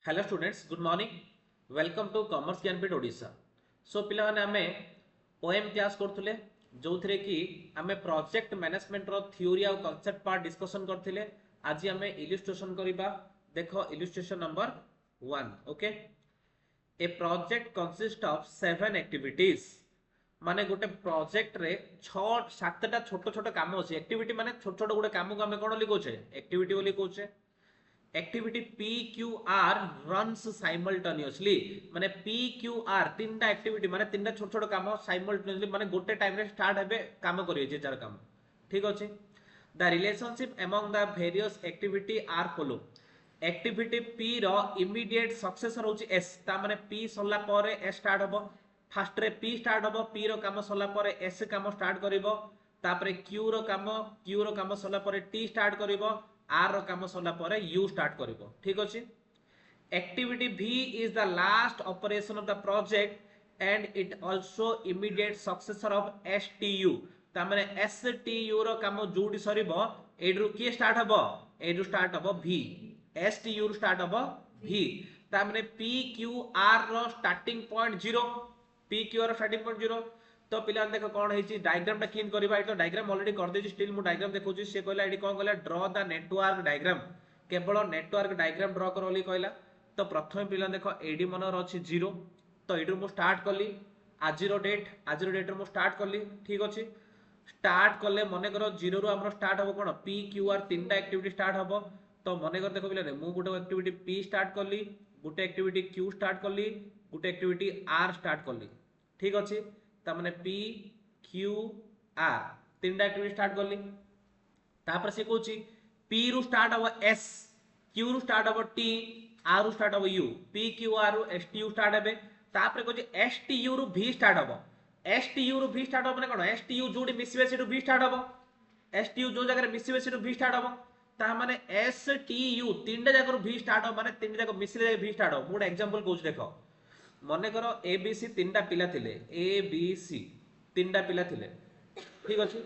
Hello students good morning welcome to commerce Gyanpeeth Odisha. So पिला माने आमे ओएम क्लास करथुले जोथरे कि आमे प्रोजेक्ट मैनेजमेंट रो थ्योरी आ कांसेप्ट पार्ट डिस्कशन करथिले। आज आमे इलस्ट्रेशन करिबा। देखो इलस्ट्रेशन नंबर 1। ओके, ए प्रोजेक्ट कंसिस्ट ऑफ 7 एक्टिविटीज। माने गोटे प्रोजेक्ट रे 6-7टा छोट छोट काम अछि। एक्टिविटी माने छोट छोट गोटे काम को आमे कोन लिखोचे एक्टिविटी बोली कहूचे। Activity P Q R runs simultaneously माने पी क्यू आर तीनटा एक्टिविटी माने तीनटा छोट छोट काम साइमल्टेनियसली माने गोटे टाइम रे स्टार्ट हेबे काम करिवे जे जार काम। ठीक अछि। The relationship among the various activity are follow. Activity P रो इमीडिएट सक्सेसर होची एस ता माने पी सरला परे एस स्टार्ट हबो। फास्ट रे पी स्टार्ट हबो, पी रो काम सरला परे एस काम स्टार्ट करिवो। तापरे क्यू रो काम सरला परे टी स्टार्ट करिवो। आर रो काम सरला परे यू स्टार्ट करिवो। ठीक अछि। Activity V is the last operation of the project and it also immediate successor of STU। ता माने STU रो काम जोडी सरिबो एडरु के स्टार्ट हबो, एडरु स्टार्ट हबो V, STU रो स्टार्ट हबो V। ता माने PQR रो स्टार्टिंग पॉइंट 0, PQR रो स्टार्टिंग पॉइंट 0। तो पिला देखो कोन हेची डायग्राम टा किन करबा। एतो डायग्राम ऑलरेडी कर देछि, स्टिल मु डायग्राम देखौछि। से कहला एडी कोन कहला ड्रॉ द नेटवर्क डायग्राम। केवल नेटवर्क डायग्राम ड्रॉ कर ओली कहला। तो प्रथम पिला देखो एडी मनर अछि 0। तो एडु मु स्टार्ट कली। आजिरो डेट रे मु स्टार्ट कली। ठीक अछि। स्टार्ट कले मने करो 0 रु हमरो स्टार्ट हबो कोन पी क्यू आर तीनटा एक्टिविटी स्टार्ट हबो। तो मने कर देखो पिला मु गुटे एक्टिविटी पी स्टार्ट कली, गुटे एक्टिविटी क्यू स्टार्ट कली, गुटे एक्टिविटी आर स्टार्ट कली। ठीक अछि। ता माने पी क्यू आर तीनटा एक्टिविटी स्टार्ट कली। तापर से कहूची पी रु स्टार्ट हबो एस, क्यू रु स्टार्ट हबो टी, आर रु स्टार्ट हबो यू। पी क्यू आर रु एस टी यू स्टार्ट हेबे। तापर कहूची एस टी यू रु वी स्टार्ट हबो। एस टी यू रु वी स्टार्ट हबो माने कोन एस टी यू जोडी मिसिबे सेटु वी स्टार्ट हबो। एस टी यू जो जगह मिसिबे सेटु वी स्टार्ट हबो। ता माने एस टी यू तीनटा जगह वी स्टार्ट हबो माने तीनटा जगह मिसिले वी स्टार्ट हबो। मोड एग्जांपल कहूची देखो। मने करो ए बी सी तीनटा पिला थिले, ए बी सी तीनटा पिला थिले। ठीक अछि।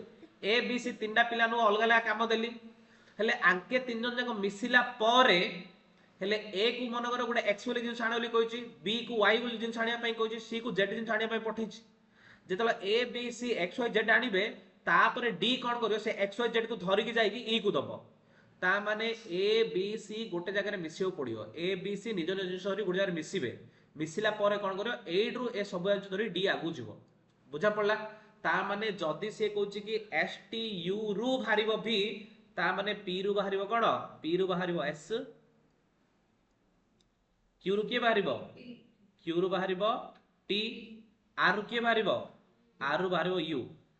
ए बी सी तीनटा पिला नु अलग अलग काम देली। हेले आंके तीन जन जक मिसिला परे हेले ए को मन करो गोटे एक्स वाली जिंस आणे बोली बी को वाई वाली जिंस आनिया पई कहूची, सी को जेड जिंस आनिया पई पठेछि। जेतला A B C X Y Z आनिबे तापरे डी कोन करियो से एक्स वाई जेड को धरि की जाई कि ई को दबो। ता माने ए बी सी गोटे जगह रे मिसियो पड़ियो। ए बी सी निज निज जिंस री गोटे जगह मिसिबे। मिसिला परे कोन करियो एड रु ए सब जिंस धरि डी आगु जिवो। बुझा पड़ला। ता माने जदी से कहूची कि एस टी यू रु भारिबो भी ता माने पी रु बाहरिबो कोन, पी रु बाहरिबो एस, क्यू रु के बाहरिबो, क्यू रु बाहरिबो टी, आर रु के बाहरिबो, आर रु बाहरिबो यू।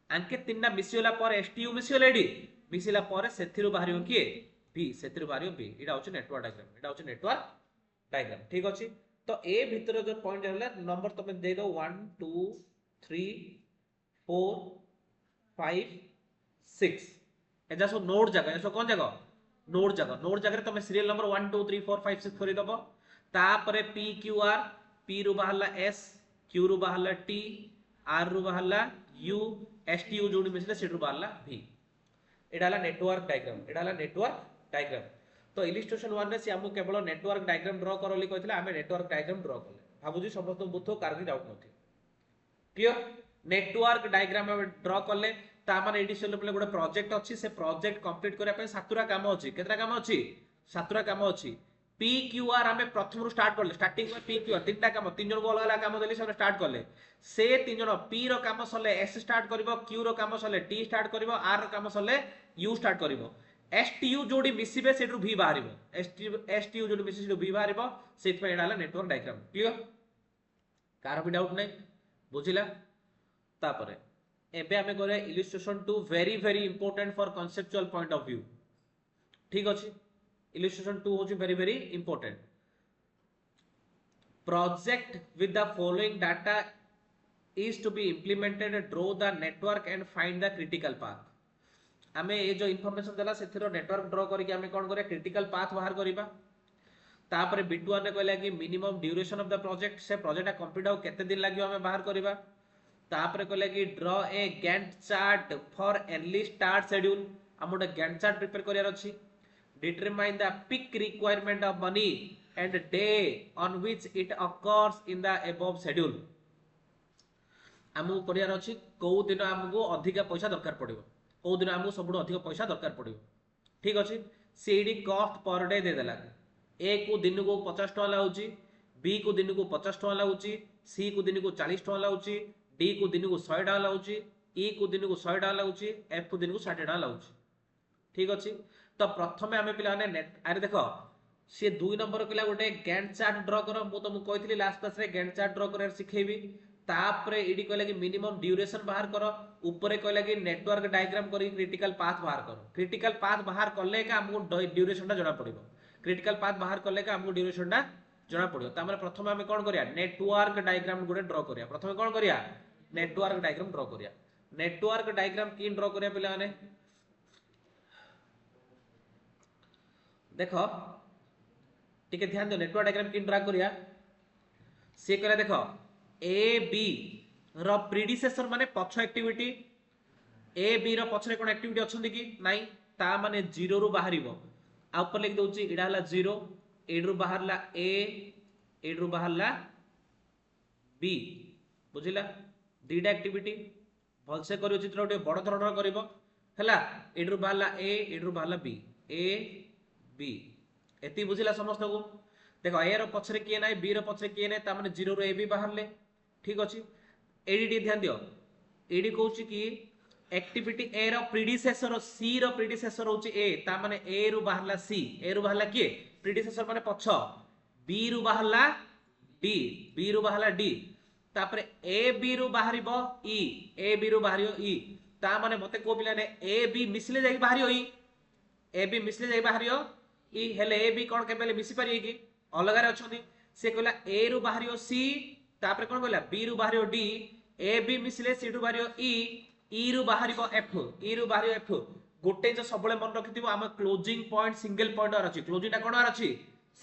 आंके तीनटा मिसियोला पर एस टी यू मिसियोला एडी मिसिला पर सेथिरु बाहरिबो के भी, सेथिरु बाहरिबो बी। एडा होची नेटवर्क डायग्राम, एडा होची नेटवर्क डायग्राम। ठीक अछि। तो ए भितर जो पॉइंट रहला नंबर तमे दे दो 1 2 3 4 5 6। एजा सब नोड जगह, एजा सब कोन जगह नोड जगह। नोड जगह तुम सीरियल नंबर 1 2 3 4 5 6 खोली दबो। तापरे पी क्यू आर, पी रु बाहरला एस, क्यू रु बाहरला टी, आर रु बाहरला यू, एस टी यू जोडी मिसले सेट रु बाहरला भी। एडा हला नेटवर्क डायग्राम, एडा हला नेटवर्क डायग्राम। तो इलस्ट्रेशन 1 रे से हमु केवल नेटवर्क डायग्राम ड्रॉ करली कहथिला, हमें नेटवर्क डायग्राम ड्रॉ करले। भाबुजी समस्त बुथो कारगी डाउट नथि। क्लियर। नेटवर्क डायग्राम में ड्रॉ करले ता माने एडी सेल गोटे प्रोजेक्ट अछि। से प्रोजेक्ट कंप्लीट करिया पे सातुरा काम अछि। केतरा काम अछि, सातुरा काम अछि। पी क्यू आर हमें प्रथम रु स्टार्ट करले। स्टार्टिंग में पी क्यू आर तीनटा काम, तीन जन को अलग अलग काम देली से स्टार्ट करले। से तीन जन पी रो काम सरले एस स्टार्ट करिवो, क्यू रो काम सरले टी स्टार्ट करिवो, आर रो काम सरले यू स्टार्ट करिवो। एस टी यू जोडी मिसिबे सेटु भी बाहरिवो। एस टी यू जोडी मिसिबे भी बाहरिवो। सेट पे एडा हला नेटवर्क डायग्राम। क्लियर। कार भी डाउट नै बुझिला। तापरे एबे हमें करे illustration 2 very very important for conceptual point of view. ठीक अछि। इलस्ट्रेशन 2 होची very very important. Project with the following data is to be implemented, draw the network and find the critical path। हमें ये जो इंफॉर्मेशन देला सेथिरो network draw करके हमें कोन करे क्रिटिकल पाथ बाहर करिबा। तापरे बिटुआ ने कहला कि minimum duration of the project, से प्रोजेक्ट कंप्लीट हो केते दिन लागियो हमें बाहर करिबा। तापरे कहले कि draw a Gantt chart for early start schedule. हम गोटे गैंट चार्ट प्रिपेयर करियार अछि। Determine the peak requirement of money and day on which it occurs in the above schedule. आमको करियार अछि को दिन आमको अधिक पैसा दरकार पड़िबो, को दिन आमको सबुठ अधिक पैसा दरकार पड़िबो। ठीक अछि, CD cost per day they देला। ए को दिन को 50 टका लाउची, बी को दिन को 50 टका लाउची, सी को दिन को 40 टका लाउची, डी को दिन को 100 टका लाउची, ई को दिन को 100 टका लाउची, एफ को दिन को 60 टका लाउची। ठीक अछि, तो प्रथमे आमे पिला ने नेट अरे देखो से 2 नंबर पिला गोटे गैंट चार्ट ड्रा करो। मु तुमको कहथिली लास्ट क्लास रे गैंट चार्ट ड्रा करे सिखेबी। तापरे एडी कहला कि मिनिमम ड्यूरेशन बाहर करो, ऊपर कहला कि नेटवर्क डायग्राम करी क्रिटिकल पाथ बाहर करो। क्रिटिकल पाथ बाहर करले का हमको ड्यूरेशन टा जणा पड़िबो। क्रिटिकल पाथ बाहर करले का हमको ड्यूरेशन टा जणा पड़िबो। तामरे प्रथमे हमें कोन करिया नेटवर्क डायग्राम गुडे ड्रा करिया। प्रथमे कोन करिया नेटवर्क डायग्राम ड्रा करिया। नेटवर्क डायग्राम की ड्रा करिया पिला माने देखो ठीक है, ध्यान दो। नेटवर्क डायग्राम की ड्रा करिया से कहला देखो ए बी रो प्रीडिसेसर माने पछ एक्टिविटी, ए बी रो पछरे कोन एक्टिविटी अछंदी कि नाही, ता माने 0 रु बाहरिबो। आ ऊपर लिख दोची इडा हला 0, एडरु बाहरला ए, एडरु बाहरला बी। बुझिला दीडा एक्टिविटी भल से करियो, चित्र ओटे बड़ धरणर करिवो हला। एडरु बाहरला ए, एडरु बाहरला बी, ए बी एती बुझिला समस्त को। देखो ए रो पछरे किए नाही, बी रो पछरे किए नाही, ता माने 0 रो ए बी बाहरले। ठीक अछि, एडी ध्यान दियो। एडी कहउची कि एक्टिविटी ए रो प्रीडिसेसर सी रो प्रीडिसेसर होची ए, ता माने ए रु बाहरला सी, ए रु बाहरला किए प्रीडिसेसर माने पछ, बी रु बाहरला डी, बी रु बाहरला डी, तापरे ए बी रु बाहरिबो ई, ए बी रु बाहरियो ई, ता माने मते को पिला ने ए बी मिसले जाई बाहरियो ई, ए बी मिसले जाई बाहरियो ई। हेले ए बी कोन केबेले मिसी पारिए कि अलगा रे अछंदी। से कहला ए रु बाहरियो सी, तापरे कोन कहला बी रु बाहरियो डी, ए बी मिसले सी रु बाहरियो ई रु बाहरिबो एफ, ई रु बाहरियो एफ। गोटे जो सबले मन रखिथिबो हम क्लोजिंग पॉइंट सिंगल पॉइंट आर अछि। क्लोजिंग ता कोन आर अछि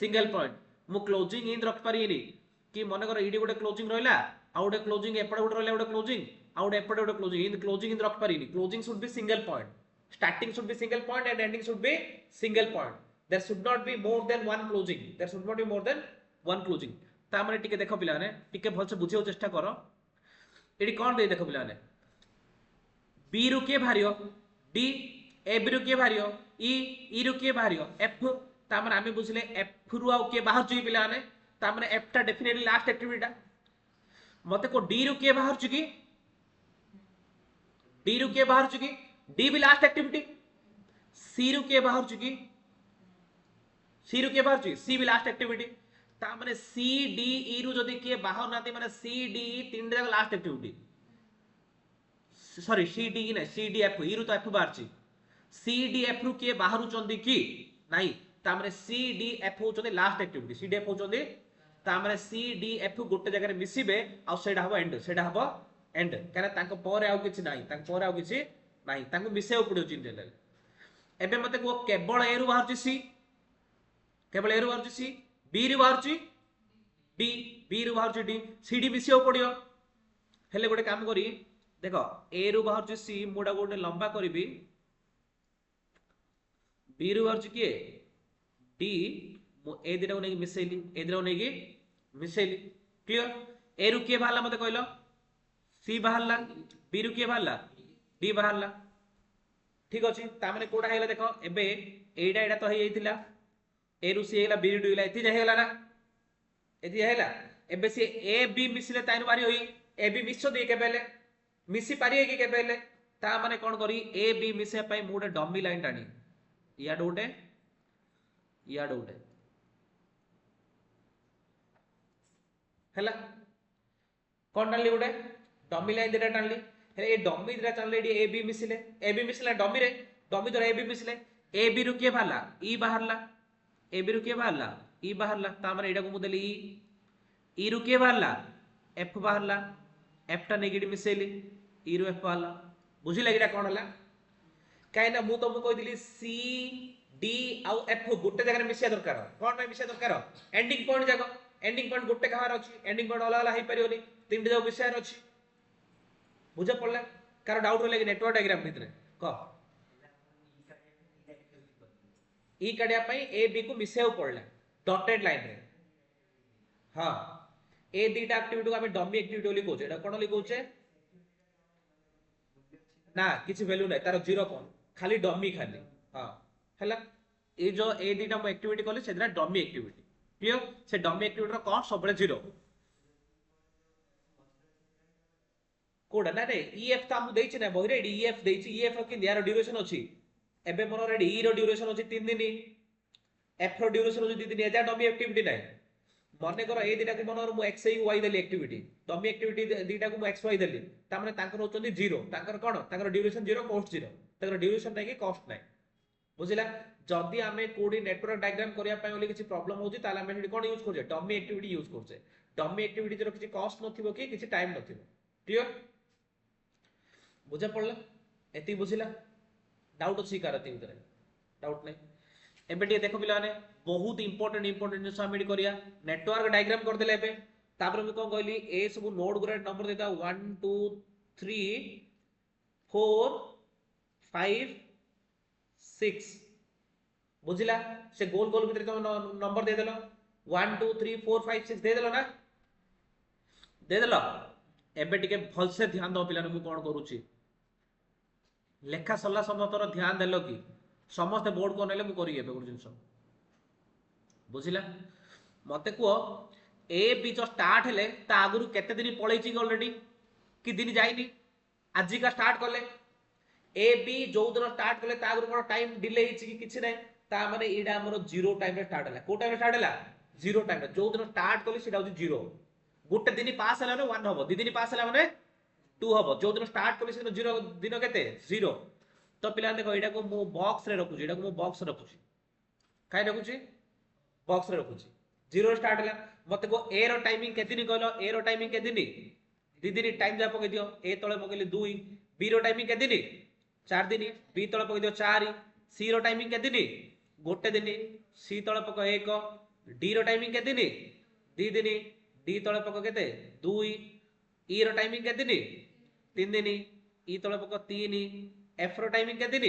सिंगल पॉइंट। मु क्लोजिंग इन रख पारिनी कि मने कर इडी गोटे क्लोजिंग रहला, आ गोटे क्लोजिंग एपडे गोटे रहला, गोटे क्लोजिंग आ गोटे एपडे गोटे क्लोजिंग। इन क्लोजिंग इन रख पारिनी। Closing should be single point, starting should be single point and ending should be single point. There should not be more than one closing, there should not be more than one closing. ता माने टिके देखो पिला माने टिके भल से बुझियो चेष्टा करो। एडी कोन दे देखो पिला माने बी रु के भारियो डी, ए बी रु के भारियो ई रु के भारियो एफ। ता माने आमे बुझले एफ रु आ के बाहर जुई पिला माने, ता माने एफ टा डेफिनेटली लास्ट एक्टिविटी टा। मते को डी रु के बाहर जुकी, डी रु के बाहर जुकी, डी भी लास्ट एक्टिविटी। सी रु के बाहर चुकी, सी रु के बाहर चुकी, सी भी लास्ट एक्टिविटी। ता माने सी डी ई रु जदी के बाहर नाते माने सी डी ई तीन जगह last activity. Sorry C D E ना, सी डी एफ, ई रु तो एफ बाहर ची, सी डी एफ रु के बाहर चंदी की नाही, ता माने सी डी एफ हो चंदी last activity. C D F हो चंदी, ता माने सी डी एफ गोटे जगह रे मिसिबे आ सेडा हबो एंड, सेडा हबो एंड। काना तांको परे आ किछि नाही, तांको परे आ किछि नाही, तांको मिसेउ पड़ियो चिन्ह ले। एबे मते को केवल ए रु बाहर सी, केवल ए रु बाहर सी, बी रु बाहर डी, बी रु बाहर डी, सी डी मिसेउ पड़ियो। हेले गोटे काम करी देखो ए रु बाहर सी, मोडा गोटे लंबा करबी, बी रु बाहर किए डी, मो ए दिरा नै मिसेली, ए दिरा नै मिसेली। क्लियर। ए रु के बाहरला मते कहलो सी बाहरला, बी रु के बाहरला डी बाहरला। ठीक अछि, ता माने कोडा हेला देखो एबे एडा एडा तो हे जाइतिला, ए रु सी हेला बी रु डी हेला, एति जाय हेला ना, एति हेला। एबे से ए बी मिसले ताइन बारी होई, ए बी मिसो दे केबेले मिसी पारिए कि केबेले। ता माने कोन करी ए बी मिसे पई मोडे डमी लाइन टाणी, या डोटे या डोटे हेला। कोन टाणली गोटे डमी लाइन देटा टाणली। ए डमी दिरा चलले ए बी मिसले, ए बी मिसला डमी रे, डमी द्वारा ए बी मिसले, ए बी रु के बाहरला ई बाहरला, ए बी रु के बाहरला ई बाहरला। ता माने एडा को मु देली ई रु के बाहरला एफ बाहरला, एफ टा नेगेटिव मिसेली, ई रु एफ बाहरला। बुझिला एडा कोन हला काई ना मु तुमको कहि दिली सी डी आ एफ गोटे जगह रे मिसिया दरकार। कोन में मिसिया दरकार एंडिंग पॉइंट जाको, एंडिंग पॉइंट गोटे कहार अछि, एंडिंग पॉइंट अलग अलग हे परियोनी, तीन जगह मिसिया अछि। बुझे पड़ला कार डाउट रहले कि नेटवर्क डायग्राम भितरे क ई काढिया पई ए बी को मिसेउ पड़ला। डॉटेड लाइन रे हाँ ए दीटा एक्टिविटी को आम डमी एक्टिविटी बोली कहूचे एटा कोन बोली कहूचे ना किसी वैल्यू नहीं तार जीरो कौन खाली डमी खाली हाँ हैला ए जो ए दीटा मु एक्टिविटी कली सेदिना डमी एक्टिविटी क्लियर से डमी एक्टिविटी रो कॉस्ट सबले जीरो कोडा ना रे ईएफ तो हम देछि ना बहिरे ईएफ देछि ईएफ कि यार ड्यूरेशन अछि एबे मोर रेडी ई रो ड्यूरेशन अछि 3 दिन एफ रो ड्यूरेशन अछि 2 दिन एजा डमी एक्टिविटी नाही मने करो ए दीटा को मनर मु एक्स वाई देली एक्टिविटी डमी एक्टिविटी दीटा को मु एक्स वाई देली ता माने तांकर होचंदी जीरो तांकर कोन तांकर ड्यूरेशन जीरो कॉस्ट जीरो तांकर ड्यूरेशन नाही कि कॉस्ट नाही बुझिला जदी आमे कोडी नेटवर्क डायग्राम करिया पय ओली किछि प्रॉब्लम होची ताला आमे कोन यूज करजे डमी एक्टिविटी यूज करजे डमी एक्टिविटी जरो किछि कॉस्ट नथिबो कि किछि टाइम नथिबो क्लियर बुझा पड़ला एति बुझिला डाउट अछि कारती उतरे डाउट नै एबे टी देखो पिला ने बहुत इंपोर्टेंट जिनिस हम एडी करिया नेटवर्क डायग्राम कर देले एबे तापर हम कोन कहली ए सब नोड गुरा नंबर देता 1 2 3 4 5 6 बुझिला से गोल गोल भीतर तुम नंबर दे देलो 1 2 3 4 5 6 दे देलो ना दे देलो एबे टिके भल से ध्यान दो पिला ने मु कोन करूची लेखा सल्ला समतर ध्यान देलो कि समस्त बोर्ड को नेले मु करी एबे गुड जिंस बुझिला मते को ए बी जो स्टार्ट हेले ता आगुरु केते दिन पळैची ऑलरेडी कि दिन जाईनी आजि का स्टार्ट करले ए बी जो दिन स्टार्ट करले ता आगुरु कोन टाइम डिले हिची कि किछि नै ता माने एडा हमरो जीरो टाइम रे स्टार्ट हला को टाइम रे स्टार्ट हला जीरो टाइम रे जो दिन स्टार्ट करले सेटा होची जीरो गुटे दिन पास हला ने 1 हबो दि दिन पास हला माने 2 हबो जो दिन स्टार्ट करले से जीरो दिन केते जीरो तो पिला देखो एडा को मु बॉक्स रे रखुची एडा को मु बॉक्स रे रखुची काई रखुची बॉक्स रे रखुची जीरो स्टार्ट हला मते को ए रो टाइमिंग के दिन कहलो ए रो टाइमिंग के दिन दि दिन टाइम जा पके दियो ए तळे पकेली 2 बी रो टाइमिंग के दिन 4 दिन बी तळे पके दियो 4 सी रो टाइमिंग के दिन गोटे दिन सी तळे पको 1 डी रो टाइमिंग के दिन 2 दिन डी तळे पको केते 2 ई रो टाइमिंग के दिन 3 दिन ई तळे पको 3 एफ रो टाइमिंग के दिन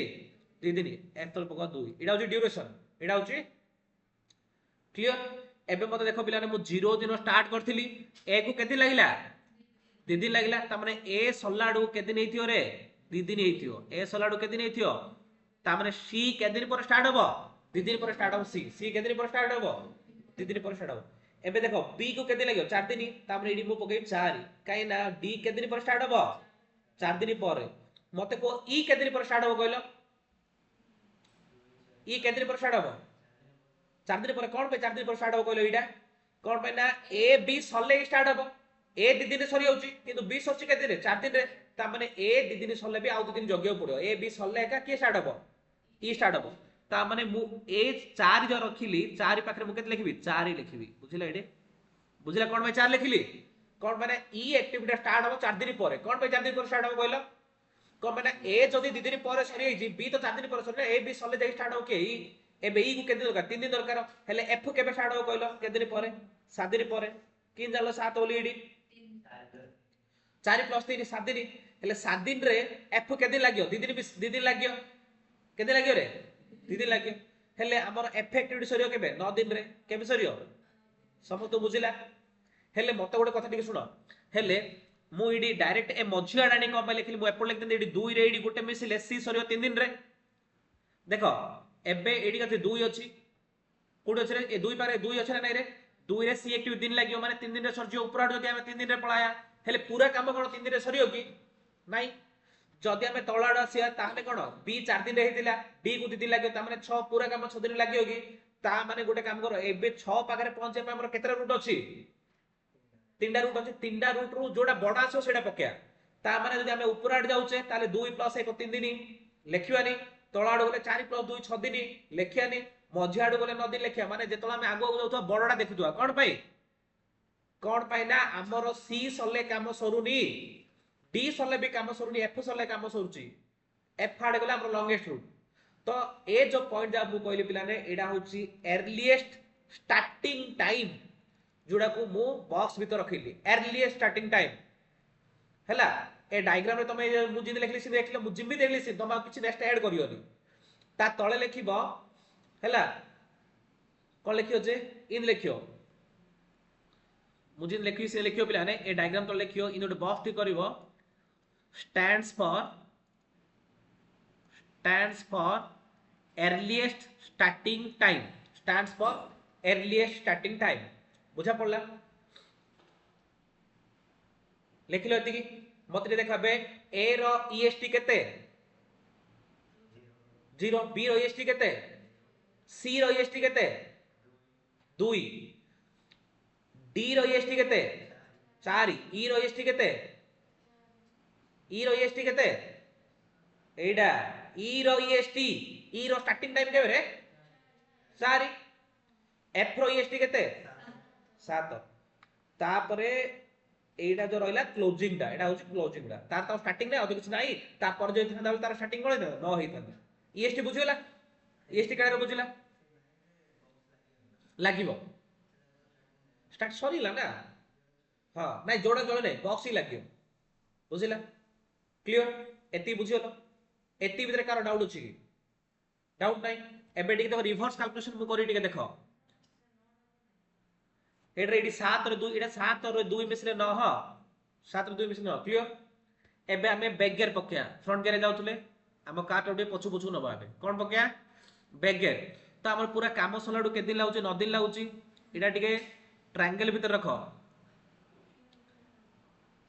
2 दिन एफ तळे पको 2 एडा होची ड्यूरेशन एडा होची क्लियर एबे मते देखो पिला ने मु 0 दिन स्टार्ट करथिली ए को केते लागिला 2 दिन लागिला त माने ए सल्लाडू केते दिन हेथियो रे 2 दिन हेथियो ए सल्लाडू केते दिन हेथियो त माने सी केते दिन पर स्टार्ट हबो 2 दिन पर स्टार्ट हबो सी केते दिन पर स्टार्ट हबो 2 दिन पर स्टार्ट हबो एबे देखो बी को केते लागियो 4 दिन त माने एडी मु पके 4 काई ना डी केते दिन पर स्टार्ट हबो 4 दिन पर मते को ई केते दिन पर स्टार्ट हबो कहलो ई केते दिन पर स्टार्ट हबो 4 दिन पर कोन पे 4 दिन पर स्टार्ट हो कहलो एटा कोन पे ना ए बी सल्ले स्टार्ट हो ए 2 दिन सरी होची किंतु बी सरची के दिन 4 दिन रे ता माने ए 2 दिन सल्ले भी आ 2 दिन जगियो पड़ो ए बी सल्ले का के स्टार्ट हो ई स्टार्ट हो ता माने मु ए 4 जो रखिली 4 पाखरे मु केते लिखबी 4 ही लिखबी बुझिला एडे बुझिला कोन पे 4 लिखिली कोन माने ई एक्टिविटी स्टार्ट हो 4 दिन पर कोन पे 4 दिन पर स्टार्ट हो कहलो कोन माने ए जदी 2 दिन पर सरी होई बी तो 4 दिन पर सरी ए बी सल्ले जाई स्टार्ट हो के एबे ई को केते दरकार 3 दिन दरकार हेले एफ केबे स्टार्ट हो कहलो केते दिन परे 7 दिन परे किन जालो 7 ओली एडी 4 + 3 7 दिन हेले 7 दिन रे एफ केते लागियो 2 दिन लागियो केते लागियो रे 2 दिन लागियो हेले हमर एफ एक्टिविटी सरियो केबे 9 दिन रे केबे सरियो सब तो बुझिला हेले मते गोटे कथा टिके सुनो हेले मु एडी डायरेक्ट ए मझिया डाणी को पे लिखली मु एपड़ लिख देndi एडी 2 रे एडी गोटे मिसिले सी सरियो 3 दिन रे देखो एबे एडी कथि 2 अछि कोड अछि रे ए 2 पारे 2 अछि ना नै रे 2 रे सी एक्टिव दिन लागियो माने 3 दिन रे सरजियो उपराड जदि हम 3 दिन रे पळाया हेले पूरा काम कोन 3 दिन रे सरियो कि नै जदि हम तळाड आसिया ताहले कोन बी 4 दिन रे हेतिला डी को 2 दिन लागियो ता माने 6 पूरा काम 6 दिन लागियो कि ता माने गोटे काम करो एबे 6 पाखरे पहुंचे पे हमर केतरा रूट अछि 3टा रूट अछि 3टा रूट रु जोडा बडा आसो सेडा पकेया ता माने जदि हम उपराड जाउचे ताले 2 + 1 3 दिन लेखिवानी तळाड गले 4 + 2 6 दिन लेखियानी मझियाड गले 9 दिन लेखिया माने जेतला हम आगो जाउथवा बडडा देखुथवा कोन पई ना हमरो सी सल्ले काम सरुनी डी सल्ले भी काम सरुनी एफ सल्ले काम सरुची एफ आड गले हमरो लॉन्गेस्ट रूट तो ए जो पॉइंट जा मु कहली पिला ने एडा होची अर्लीएस्ट स्टार्टिंग टाइम जोडा को मु बॉक्स भीतर रखिली अर्लीएस्ट स्टार्टिंग टाइम हैला ए डायग्राम रे तमे मु जिन लिखली से देखले मु जिम्बी देखली से तमा किछि नेक्स्ट ऐड करियोनी ता तळे लिखिबो हैला कौन लिखियो जे इन लिखियो मुझे लिखी से लिखियो पिलाने ए डायग्राम तो लिखियो इन गोटे बॉक्स टी करिवो stands for earliest starting time stands for earliest starting time बुझा पड़ला लिखिलो एतिकी मते देखाबे ए रो ईएसटी केते 0 बी रो ईएसटी केते सी रो ईएसटी केते 2 डी रो ईएसटी केते 4 ई रो ईएसटी केते ई रो ईएसटी केते एडा ई रो ईएसटी ई रो स्टार्टिंग टाइम केबे रे 4 एफ रो ईएसटी केते 7 तापरे एटा जो रहला क्लोजिंग टा एटा होची क्लोजिंग टा तार तो स्टार्टिंग नै अधिक कुछ नाही ता पर जे था तार स्टार्टिंग कोले न होई था ईएसटी बुझिला ईएसटी कारे बुझिला लागिवो स्टार्ट सरीला ना हां नाही जोडा जोडा नै बॉक्स ही लागियो बुझिला क्लियर एती बुझियो एती भीतर कार डाउट अछि की डाउट नाही एबे टिक देखो रिवर्स कैलकुलेशन मु करी टिक देखो एटा एडी 7 रे 2 एटा 7 रे 2 मिसले 9 7 रे 2 मिसले 9 क्लियर एबे हमें बैक गियर पकया फ्रंट गियर जाउतले हम कार टोडे पछु पछु नबा एबे कोन पकया बैक गियर तो हमर पूरा काम सलाडू के दिन लाउची 9 दिन लाउची एटा टिके ट्रायंगल भीतर रखो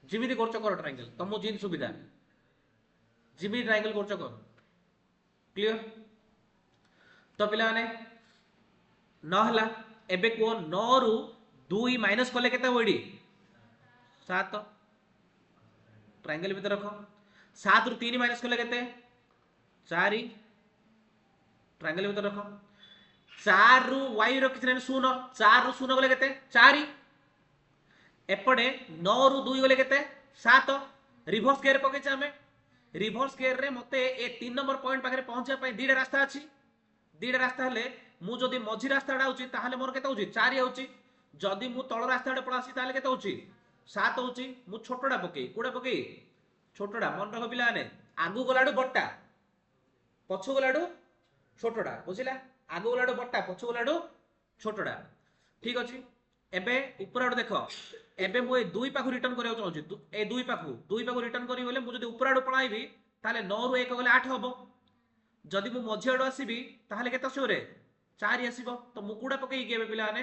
जिमिति करचो कर ट्रायंगल तमो जिन सुविधा जिमिति ट्रायंगल करचो कर क्लियर तो पिला माने न हला एबे को 9 रु 2 माइनस कले केते होइडी 7 ट्रायंगल भीतर रखो 7 रु 3 माइनस कले केते 4 ट्रायंगल भीतर रखो 4 रु y रखि छने 0 4 रु 0 गले केते 4 एपडे 9 रु 2 गले केते 7 रिवर्स गियर पके छ हमें रिवर्स गियर रे मते ए 3 नंबर पॉइंट पाखरे पहुंचे पई दीडा रास्ता अछि दीडा रास्ता हले मु जदी मझी रास्ताडा होची ताहले मोर केते होची 4 होची जदी मु तळ रास्ताडे पळासी ताहले केते होची 7 होची मु छोटडा पके कोडा पके छोटडा मन रख पिला ने आगु गलाडू बट्टा पछु गलाडू छोटडा बुझिला आगु गलाडू बट्टा पछु गलाडू छोटडा ठीक अछि एबे उपराडू देखो एबे मु ए दुई पाखु रिटर्न करियो चाहूची ए दुई पाखु रिटर्न करी बोले मु जदी उपराडू पळाइबी ताले 9 रु 1 गले 8 हबो जदी मु मझी आडू आसीबी ताहले केते आसीबो रे 4 आसीबो तो मु कुडा पकेई गेबे पिला ने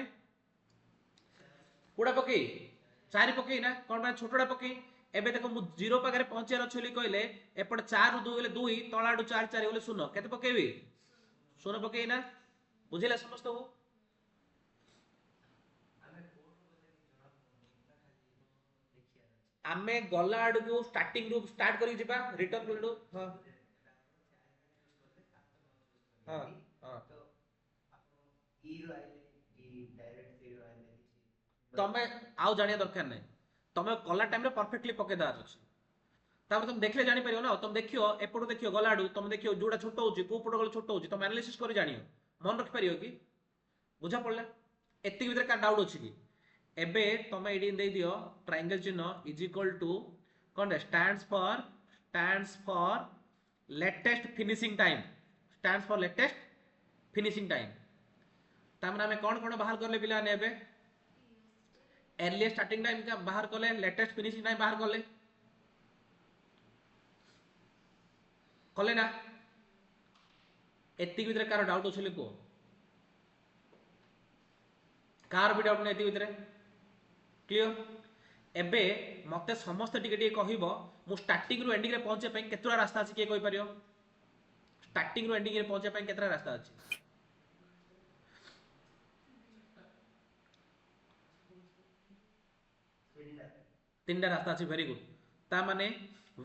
कुडा पकेई 4 पकेई ना कोन बा छोटडा पकेई एबे देखो मु 0 पाखरे पहुंचियार छली कहले एपड 4 रु 2 गले 2 तळाडू 4 4 गले 0 केते पकेइबी 0 पकेई ना बुझिला समस्त हो आमे गला आडू को स्टार्टिंग रु स्टार्ट करी जिबा रिटर्न करडू हां हां हां ई रो आइले ई डायरेक्ट सी रो आइले तमे आउ जानिया दरकार नै तमे गला टाइम रे परफेक्टली पके दार अछि तापर तुम देखले जानि परियो ना तुम देखियो एपडो देखियो गला आडू तुम देखियो जोडा छोटो होची को पडो गला छोटो होची तुम एनालिसिस करी जानियो मन रख परियो की बुझा पड़ला एत्ती भीतर का डाउट अछि की एबे तमे एडी दे दियो ट्रायंगल चिन्ह इज इक्वल टू कोन stands for latest finishing time तामने हमें कौन कौन बाहर करले पिला ने एबे अर्ली स्टार्टिंग टाइम का बाहर करले लेटेस्ट फिनिशिंग टाइम बाहर करले ना एत्ती भीतर कार डाउट अछि को कार भी डाउट नै एत्ती भीतर क्लियर एबे मते समस्त टिके टिके कहिबो मु स्टार्टिंग रु एंडिंग रे पहुंचे पई केतरा रास्ता अछि के कहि परियो स्टार्टिंग रु एंडिंग रे पहुंचे पई केतरा रास्ता अछि तीनटा रास्ता अछि वेरी गुड ता माने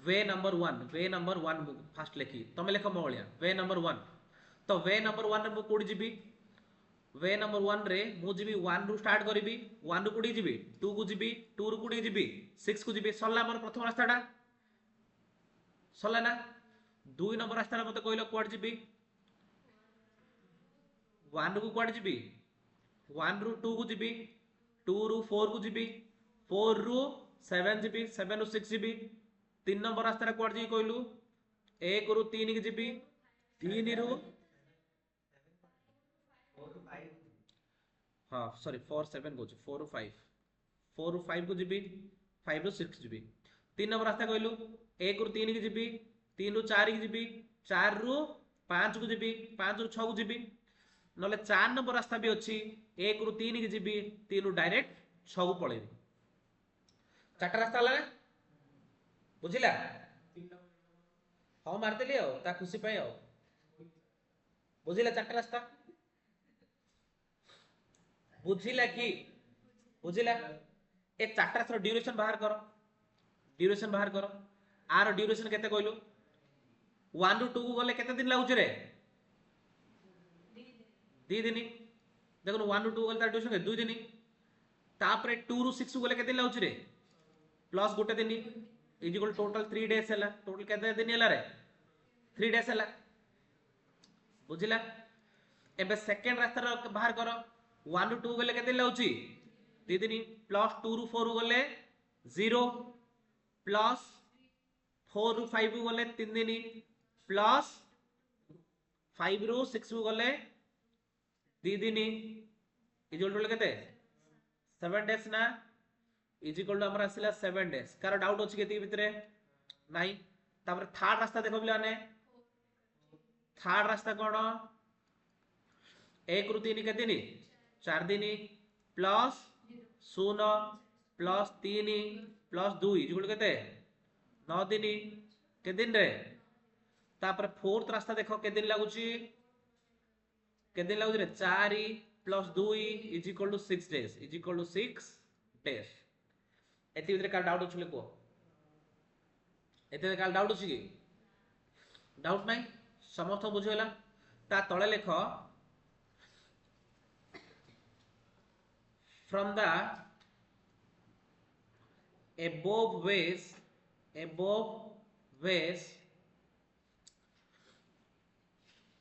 वे नंबर 1 फास्ट लेखी तमे लेखो मोलिया वे नंबर 1 तो वे नंबर 1 रे मु कोडी जिबी वे नंबर 1 रे मु जिबी 1 रु स्टार्ट करिबी 1 रु कोडी जिबी 2 को जिबी 2 रु कोडी जिबी 6 को जिबी सल्ला मोर प्रथम रास्ताडा सल्ला ना 2 नंबर रास्ताडा मते कहलो कोड जिबी 1 रु कोड जिबी 1 रु 2 को जिबी 2 रु 4 को जिबी 4 रु 7 जिबी 7 रु 6 जिबी 3 नंबर रास्ताडा कोड जी कहलु 1 रु 3 के जिबी 3 रु हाँ सॉरी 4 7 को 4 ରୁ 5 4 ରୁ 5 को जीबी 5 ରୁ 6 जीबी 3 नंबर रास्ता कहलु 1 ରୁ 3 की जीबी 3 ରୁ 4 की जीबी 4 ରୁ 5 को जीबी 5 ରୁ 6 को जीबी नले 4 नंबर रास्ता भी अच्छी 1 ରୁ 3 की जीबी 3 ରୁ डायरेक्ट 6 को पळेबी चारटा रास्ता हला बुझिला हाँ मारदेली ता खुशी पाई बुझिला चारटा रास्ता बुझिला कि बुझिला ए चारटा रास्ता ड्यूरेशन बाहर करो आर ड्यूरेशन केते कहलु 1 ରୁ 2 को गले केते दिन लागुछ रे 2 दिन देखो 1 ରୁ 2 गले तार ड्यूरेशन 2 दिन तापरे 2 ରୁ 6 को गले केते दिन लागुछ रे प्लस गोटे दिन इज इक्वल टोटल 3 डेज हैला टोटल केते दिन हैला रे 3 डेज हैला बुझिला एबे सेकंड रास्ता बाहर करो 1 ରୁ 2 गले केते दिन लाउची 3 दिन प्लस 2 ରୁ 4 गले 0 प्लस 4 ରୁ 5 गले 3 दिन प्लस 5 ରୁ 6 गले 2 दिन इज इक्वल टू केते 7 डेज ना इज इक्वल टू हमरा आसिला 7 डेज कार डाउट अछि केति भितरे नाही तापर थर्ड रास्ता देखो बिला ने थर्ड रास्ता कोन 1 ରୁ 3 केते दिन 4 दिन plus 0 plus 3 plus 2 is equal केते 9 दिन के दिन रे तापर फोर्थ रास्ता देखो के दिन लागुची रे 4 plus 2 is equal to 6 days is equal to 6 days एति भितरे का डाउट अछि को एते का डाउट अछि कि डाउट नाही समस्त बुझेला ता तळे लेख from the above ways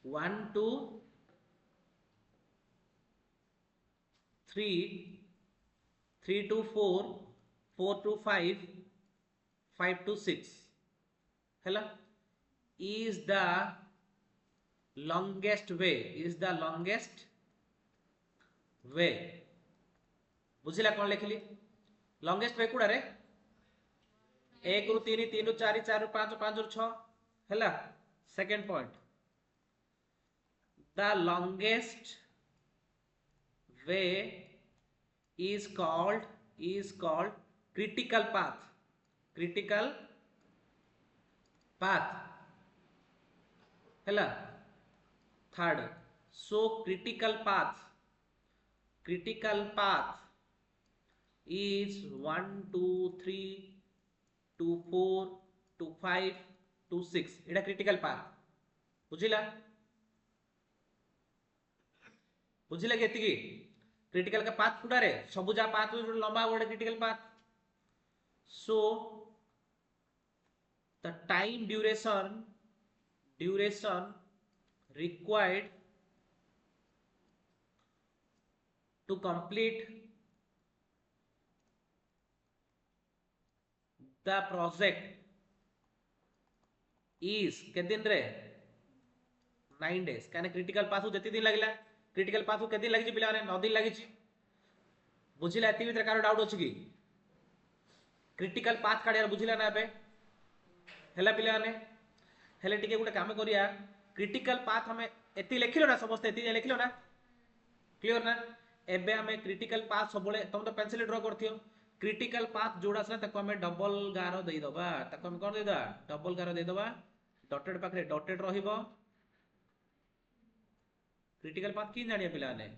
1 to 3 3 to 4 4 to 5 5 to 6 hela is the longest way बुझिला कौन लिखली लॉन्गेस्ट वे कुड़ा रे 1 ରୁ 3 3 ରୁ 4 4 ରୁ 5 5 ରୁ 6 हैला second point the longest way is called critical path हैला third so critical path is 1 2 3 to 4 to 5 to 6 Etah critical path बुझिला केति की क्रिटिकल का पाथ कुडा रे सबु जा पाथ लंबा गोटे critical path so the time duration required to complete the project is के दिन रे 9 days काने क्रिटिकल पाथ जति दिन लागला क्रिटिकल पाथ के दिन लागि पिला रे 9 दिन लागि बुझिला एति भीतर कार डाउट अछि की क्रिटिकल पाथ काढिया बुझिला ना बे हैला पिला ने हेले टिके गुटे काम करिया क्रिटिकल पाथ हमें एति लिखिलो ना समस्त एति लिखिलो ना क्लियर ना एबे हमें क्रिटिकल पाथ सबले तुम तो पेंसिल ड्रा करथियो क्रिटिकल पाथ जोड़ा से तको हमें डबल गारो दे दबा तको हम कोन दे दा डबल गारो दे दबा डॉटेड पाखरे डॉटेड रहिबो क्रिटिकल पाथ की जानिया पिला ने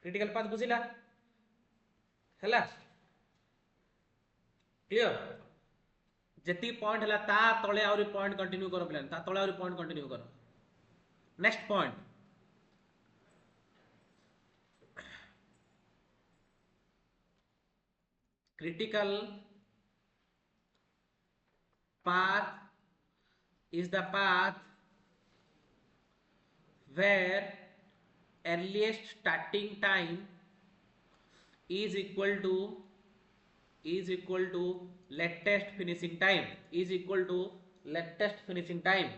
क्रिटिकल पाथ बुझिला हैला क्लियर जति पॉइंट हैला ता तळे आउरी पॉइंट कंटिन्यू करो पिला ता तळे आउरी पॉइंट कंटिन्यू करो next point critical path is the path where earliest starting time is equal to latest finishing time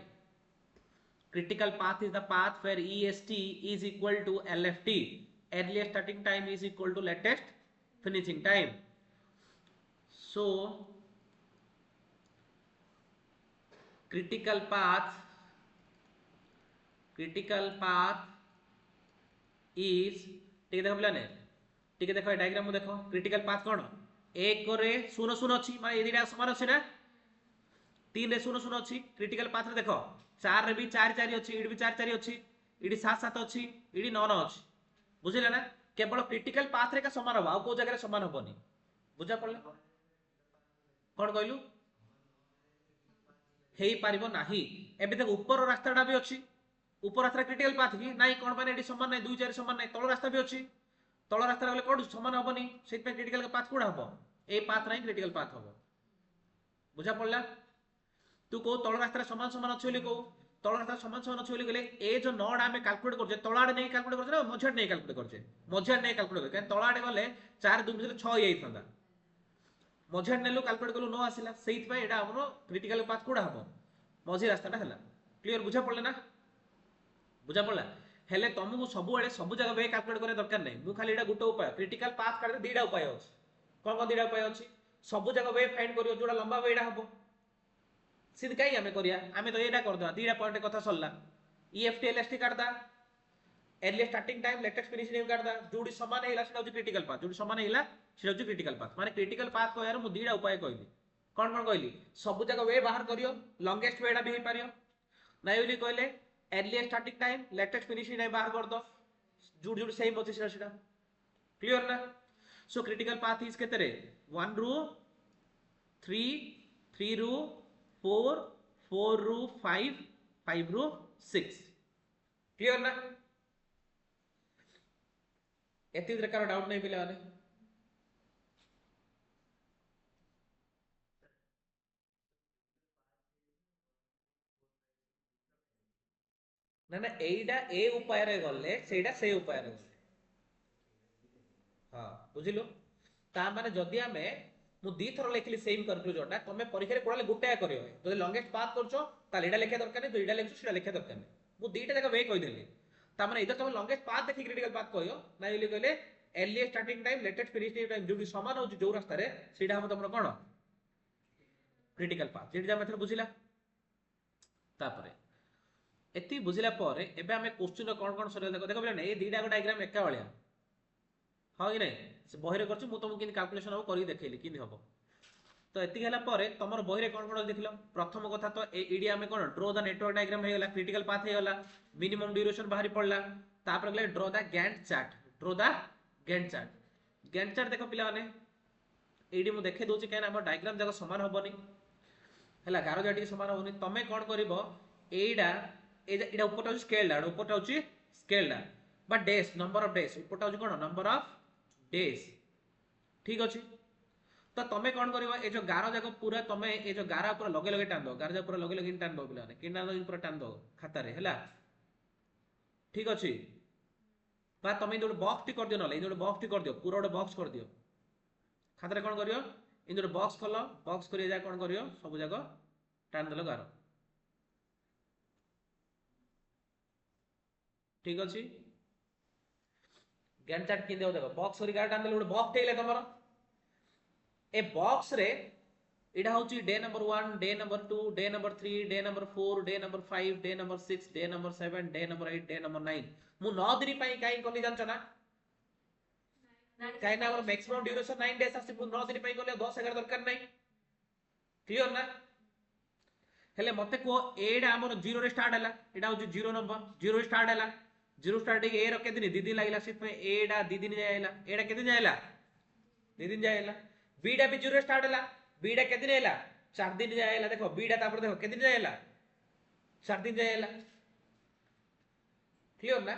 Critical path is the path where EST is equal to LFT. Earliest starting time is equal to latest finishing time. So critical path is ठीक देखो पिलाने ठीक देखो diagram देखो critical path कौन एक रे शून्य शून्य अच्छी माने ये दिटा समान अच्छी ना 3 रे शून्य शून्य अच्छी क्रिटिकल पाथ रे देखो 4 रे भी 4 4 अच्छी इडी भी 4 4 अच्छी इडी 7 7 अच्छी इडी 9 9 अच्छी बुझिले ना केवल क्रिटिकल पाथ रे का समान हो आ को जगह रे समान होबनी बुझा पड़ला कोन कहलु हेई पारिबो नाही एबे देख ऊपर रास्ताटा भी अच्छी ऊपर रास्ता क्रिटिकल पाथ की नाही कोन माने एडी समान नाही 2 4 समान नाही तळ रास्ता भी अच्छी तळ रास्ता गले कोड समान होबनी सेट पे क्रिटिकल का पाथ कोडा हबो ए पाथ नाही क्रिटिकल पाथ हबो बुझा पड़ला तू को तळ रास्ता समान समान अछि बोली को तळ रास्ता समान समान अछि बोली गले ए जो नोड आमे कैलकुलेट करजे तळाडे नै कैलकुलेट करजे ना मझाड नै कैलकुलेट करजे मझाड नै कैलकुलेट कर तळाडे गले 4 2 मिले 6 एई थांदा मझाड नेलु कैलकुलेट कलु नो आसिला सेइत पे एडा हमरो क्रिटिकल पाथ कोडा हबो मझी रास्ताटा हला क्लियर बुझा पड़ले ना बुझा पड़ला हेले तुमको सब बेले सब जगह वे कैलकुलेट करे दरकार नै मु खाली एडा गुटो उपाय क्रिटिकल पाथ काढे दीडा उपाय अछि कोन कोन दीडा उपाय अछि सब जगह वे फाइंड करियो जोडा लंबा वेडा हबो सिध काई हमें करिया हमें तो एडा कर दो दीडा पॉइंट कथा सल्ला ईएफटी एलएसटी काढदा early starting time latest finishing time काढदा जोडी समान हेला सेटा होची क्रिटिकल पाथ जोडी समान हेला सेटा होची क्रिटिकल पाथ माने क्रिटिकल पाथ को यार मु दीडा उपाय कहली कोन कोन कहली सब जगह वे बाहर करियो लॉन्गेस्ट वेडा भी हे पारियो नाइ बोली कहले early starting time latest finishing time बाहर कर दो जुड़ जुड़ सेम होची सेटा क्लियर ना सो क्रिटिकल पाथ इज केते रे 1 रू 3 3 रू 4 4 रू 5 5 रू 6 क्लियर ना एति प्रकार डाउट नहीं पिला वाले ना ना एइडा ए उपाय रे गले सेडा से उपाय रे हां बुझिलो ता माने जदी हमें मु दी थरो लेखली सेम कंक्लूजन तमे परीक्षा रे कोडा गुटे करियो जदी लॉन्गेस्ट पाथ करछो ता एडा लेखे दरकार नै तो एडा लेखछो सेडा लेखे दरकार नै मु दीटा जगह वे कहि देली ता माने इधर तमे लॉन्गेस्ट पाथ देखि क्रिटिकल पाथ कहियो ना एली कहले early starting time latest finishing time जोडी समान हो जो रास्ता रे सेडा हम तमरो कोन क्रिटिकल पाथ जेडी जा मेथड बुझिला तापरे एति बुझिला पर एबे हमें क्वेश्चन कोन कोन सरे देखो देखो ए दीटा को डायग्राम एका वालिया हां कि नै से बहिरे करछु मु तुमको किन कैलकुलेशन हो करी देखैली किन हबो तो एति गेला पर तमर बहिरे कोन कोन देखिलो प्रथम कथा तो एडी हमें कोन ड्रॉ द नेटवर्क डायग्राम हे गेला क्रिटिकल पाथ हे गेला मिनिमम ड्यूरेशन बाहरी पड़ला तापर गेला ड्रॉ द गैंट चार्ट देखो पिला माने एडी मु देखे दोची काना हमर डायग्राम जगह समान होबनी हला गारो जाटी समान होबनी तमे कोन करिवो एडा एडा ऊपर स्केल डा ऊपर होची स्केल डा बा डेज नंबर ऑफ डेज ऊपर होची कोन नंबर ऑफ डेज ठीक अछि तो तमे कोन करिवो ए जो गारो जाको पूरा तमे ए जो गारा पूरा लगे लगे टान दो गारा जा पूरा लगे लगे टान दो बिलाने किना दो पूरा टान दो खाता रे हला ठीक अछि बा तमे जो बॉक्स टी कर दियो नले जो बॉक्स टी कर दियो पूरा ଗୋଟେ बॉक्स कर दियो खाता रे कोन करियो इन जो बॉक्स खोलो बॉक्स करिया जा कोन करियो सब जाको टान देलो गारो ठीक अछि गैंट चार्ट किन देओ देखो बॉक्स करी गार टान देलो ଗୋଟେ बॉक्स टेले तमरो ए बॉक्स रे इडा होची day number 1 day number 2 day number 3 day number 4 day number 5 day number 6 day number 7 day number 8 day number 9 मु 9 दिन पई काई कोली जानछ ना काई ना हमर मैक्सिमम ड्यूरेशन 9 डेज आसी 9 दिन पई कोले 10 11 दरकार नै क्लियर ना हेले मते को एडा हमर 0 रे स्टार्ट हला एडा होची 0 नंबर 0 रे स्टार्ट हला 0 स्टार्ट ए रो के दिन 2 दिन लागिला सित में एडा 2 दिन जायला एडा के दिन जायला 2 दिन जायला बीडा भी 0 रे स्टार्ट हला बीडा के दिन आइला 4 दिन जायला देखो बीडा तापर देखो के दिन जायला 4 दिन जायला क्लियर ना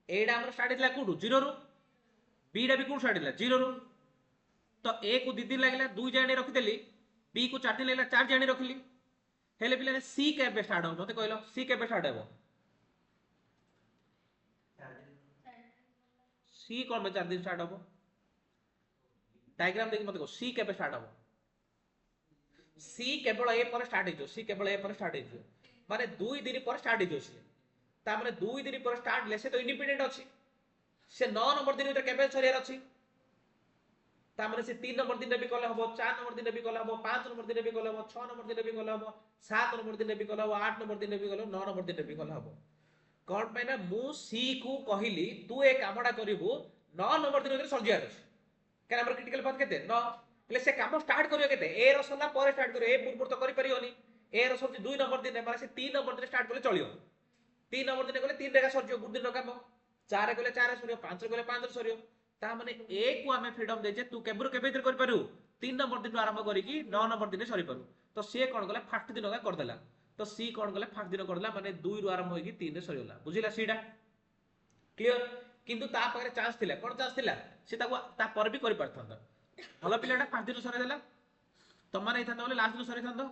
एडा हमर स्टार्ट हिला कोडू 0 रो बीडा भी कोड स्टार्ट हिला 0 रो तो ए को 2 दिन लागिला 2 जाने रखि देली बी को 4 दिन लागिला 4 जाने रखिली हेले पिलाने सी केबे स्टार्ट हो मते कहलो सी केबे स्टार्ट हेबो सी कोन में 4 दिन स्टार्ट होबो डायग्राम देखि मते को सी केबे स्टार्ट होबो सी केवल ए पर स्टार्ट हो सी केवल ए पर स्टार्ट हो माने 2 दिन पर स्टार्ट हो सी ता माने 2 दिन पर स्टार्ट ले से तो इंडिपेंडेंट अछि से 9 नंबर दिन भीतर केबे सरियार अछि ता माने से 3 नंबर दिन भी कले हबो 4 नंबर दिन भी कले हबो 5 नंबर दिन भी कले हबो 6 नंबर दिन भी कले हबो 7 नंबर दिन भी कले हबो 8 नंबर दिन भी कले 9 नंबर दिन भी कले हबो कोन पे ना मु सी को कहली तू ए कामडा करिवु 9 नंबर दिन भीतर सरियार अछि केना हमर क्रिटिकल पाथ केते 9 એટલે ସେ କାମ ଷ୍ଟାର୍ଟ କରିବ କେତେ ଏ ର ସରିଲା ପରେ ଷ୍ଟାର୍ଟ କରିବ ଏ ପୂର୍ବରୁ ତ କରିପାରିବନି ଏ ର ସରିଛି 2 ନମ୍ବର ଦିନ ମାନେ ସେ 3 ନମ୍ବର ଦିନ ଷ୍ଟାର୍ଟ କଲେ ଚଳିବ 3 ନମ୍ବର ଦିନ ଗଲେ 3 ରେଖା ସରିଯିବ ଗୋଟେ ଦିନ କାମ 4 ରେ ଗଲେ 4 ରେ ସରିବ 5 ରେ ଗଲେ 5 ରେ ସରିବ ତା ମାନେ ଏ କୁ ଆମେ ଫ୍ରିडम ଦେଇଛେ ତୁ କେବରୁ କେବେ ଭିତରେ କରିପାରିବୁ 3 ନମ୍ବର ଦିନ ଆରମ୍ଭ କରିକି 9 ନମ୍ବର ଦିନ ସରି ପାରୁ ତ ସେ କଣ କଲା ଫାଷ୍ଟ ଦିନ କରିଦେଲା ତ ସି କଣ କଲା ଫାଷ୍ଟ ଦିନ କରିଦେଲା ମାନେ 2 ରୁ ଆରମ୍ଭ ହେଇକି 3 ରେ ସରିଗଲା ବୁଝିଲା ସିଟା क्लियर किंतु ता पाखरे चांस थिला कोन चांस थिला से ताको ता पर भी करि पारथंदा भलो पिलाटा 5 दिन सरे देला तमारे इथा बोले लास्ट दिन सरे थंदो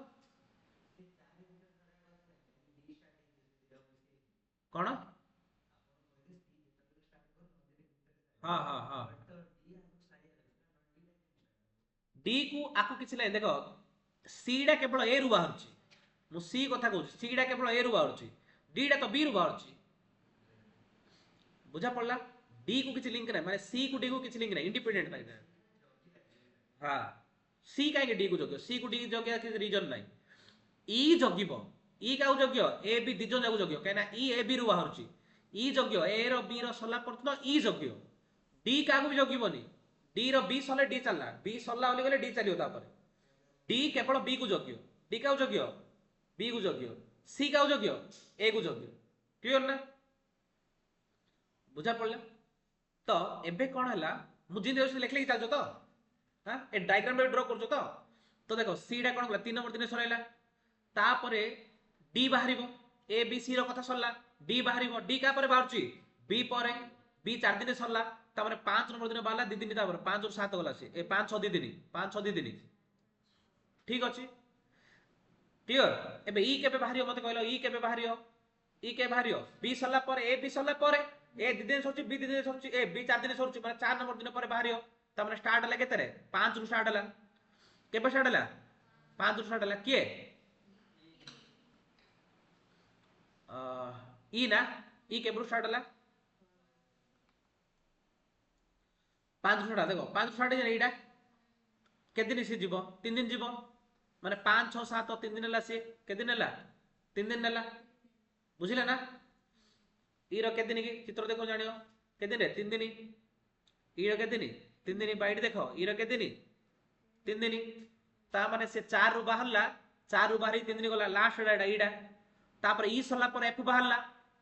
कोन हां हां हां डी को आकु किछि नै देखो सी डा केवल ए रु बाहरची मु सी कथा कहू सी डा केवल ए रु बाहरची डी डा तो बी रु बाहरची बुझा पड़ला डी को किछि लिंक नै माने सी को डी को किछि लिंक नै इंडिपेंडेंट नै हां सी काहे के डी को जोग्य सी को डी जोग्य कि रीजन नै ई जोगिबो ई काउ जोग्य ए बी दिजन जागु जोग्य काहे ना ई ए बी रु बाहरची ई जोग्य ए रो बी रो सला परत ई जोग्य डी कागु भी जोगिबोनी डी रो बी सले डी चलला बी सल्ला ओली गले डी चलियो ता पर डी केवल बी को जोग्य डी काउ जोग्य बी को जोग्य सी काउ जोग्य ए को जोग्य क्लियर ना बुझा पड़ला तो एबे कोन हला मु जिन देउ लिख लिख चालजो तो हां ए डायग्राम में ड्रा करजो तो देखो सी डा कोन 3 नंबर दिन सराइला तापरे डी बाहरिबो ए बी सी रो कथा सरला डी बाहरिबो डी का परे बाहरची बी परे बी 4 दिन सरला तापरे 5 नंबर दिन बाहरला 2 दिन तापर 5 और 7 गला से ए 5 6 दिन 5 6 दिन ठीक अछि क्लियर एबे ई केबे बाहरियो मते कहलो ई केबे बाहरियो बी सरला पर ए बी सरला पर ए 2 दिन सरची बी 2 दिन सरची ए बी 4 दिन सरची माने 4 नंबर दिन पर बाहरियो तापरे स्टार्ट हला केते रे 5 रु स्टार्ट हला केबे स्टार्ट हला 5 रु स्टार्ट हला के ई ना ई केबे स्टार्ट हला 5 स्टार्ट देखो 5 स्टार्ट है एटा के दिन से जीवो 3 दिन जीवो माने 5 6 7 3 दिन हला से के दिन हला 3 दिन हला बुझिला ना ई रो के दिन की चित्र देखो जानियो के दिन रे 3 दिन ई रो के दिन 3 दिन बाइट देखो ई रो के दिन 3 दिन ता माने से 4 रु बाहरला 4 रु बाहरी 3 दिन गला लास्ट एडा ईडा तापर ई सरला पर एफ बाहरला